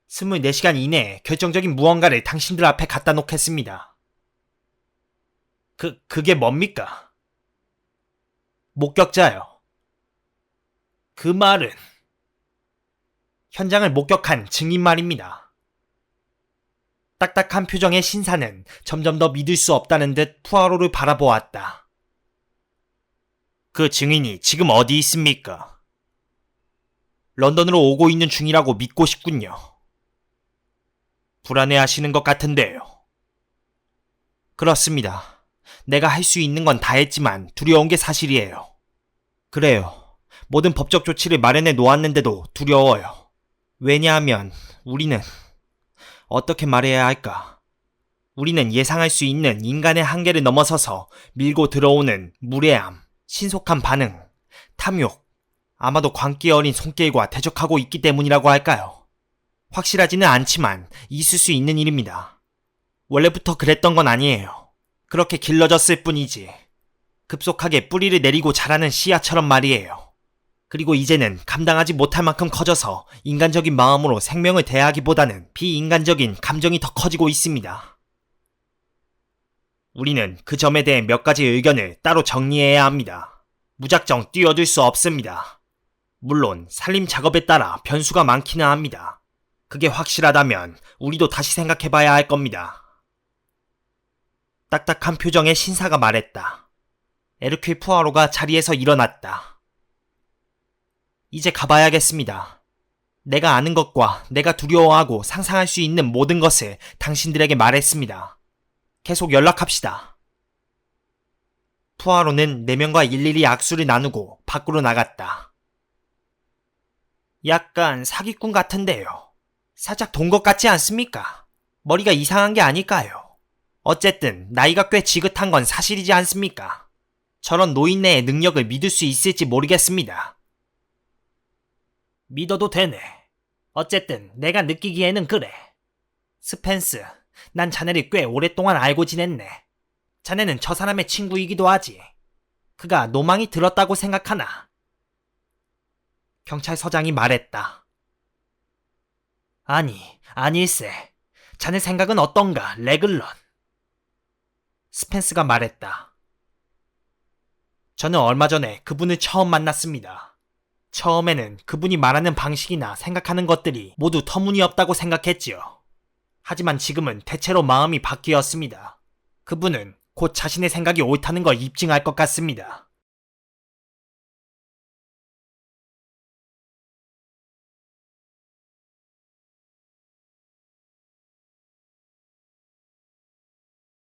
24시간 이내에 결정적인 무언가를 당신들 앞에 갖다 놓겠습니다. 그게 뭡니까? 목격자요. 그 말은 현장을 목격한 증인 말입니다. 딱딱한 표정의 신사는 점점 더 믿을 수 없다는 듯 푸아로를 바라보았다. 그 증인이 지금 어디 있습니까? 런던으로 오고 있는 중이라고 믿고 싶군요. 불안해하시는 것 같은데요. 그렇습니다. 내가 할 수 있는 건 다 했지만 두려운 게 사실이에요. 그래요. 모든 법적 조치를 마련해 놓았는데도 두려워요. 왜냐하면 우리는 어떻게 말해야 할까? 우리는 예상할 수 있는 인간의 한계를 넘어서서 밀고 들어오는 무례함, 신속한 반응, 탐욕, 아마도 광기 어린 손길과 대적하고 있기 때문이라고 할까요? 확실하지는 않지만 있을 수 있는 일입니다. 원래부터 그랬던 건 아니에요. 그렇게 길러졌을 뿐이지. 급속하게 뿌리를 내리고 자라는 씨앗처럼 말이에요. 그리고 이제는 감당하지 못할 만큼 커져서 인간적인 마음으로 생명을 대하기보다는 비인간적인 감정이 더 커지고 있습니다. 우리는 그 점에 대해 몇 가지 의견을 따로 정리해야 합니다. 무작정 뛰어들 수 없습니다. 물론 살림 작업에 따라 변수가 많기는 합니다. 그게 확실하다면 우리도 다시 생각해봐야 할 겁니다. 딱딱한 표정의 신사가 말했다. 에르큐 푸아로가 자리에서 일어났다. 이제 가봐야겠습니다. 내가 아는 것과 내가 두려워하고 상상할 수 있는 모든 것을 당신들에게 말했습니다. 계속 연락합시다. 푸아로는 4명과 일일이 악수를 나누고 밖으로 나갔다. 약간 사기꾼 같은데요. 살짝 돈 것 같지 않습니까? 머리가 이상한 게 아닐까요? 어쨌든 나이가 꽤 지긋한 건 사실이지 않습니까? 저런 노인네의 능력을 믿을 수 있을지 모르겠습니다. 믿어도 되네. 어쨌든 내가 느끼기에는 그래. 스펜스, 난 자네를 꽤 오랫동안 알고 지냈네. 자네는 저 사람의 친구이기도 하지. 그가 노망이 들었다고 생각하나? 경찰서장이 말했다. 아닐세. 자네 생각은 어떤가, 레글런? 스펜스가 말했다. 저는 얼마 전에 그분을 처음 만났습니다. 처음에는 그분이 말하는 방식이나 생각하는 것들이 모두 터무니없다고 생각했지요. 하지만 지금은 대체로 마음이 바뀌었습니다. 그분은 곧 자신의 생각이 옳다는 걸 입증할 것 같습니다.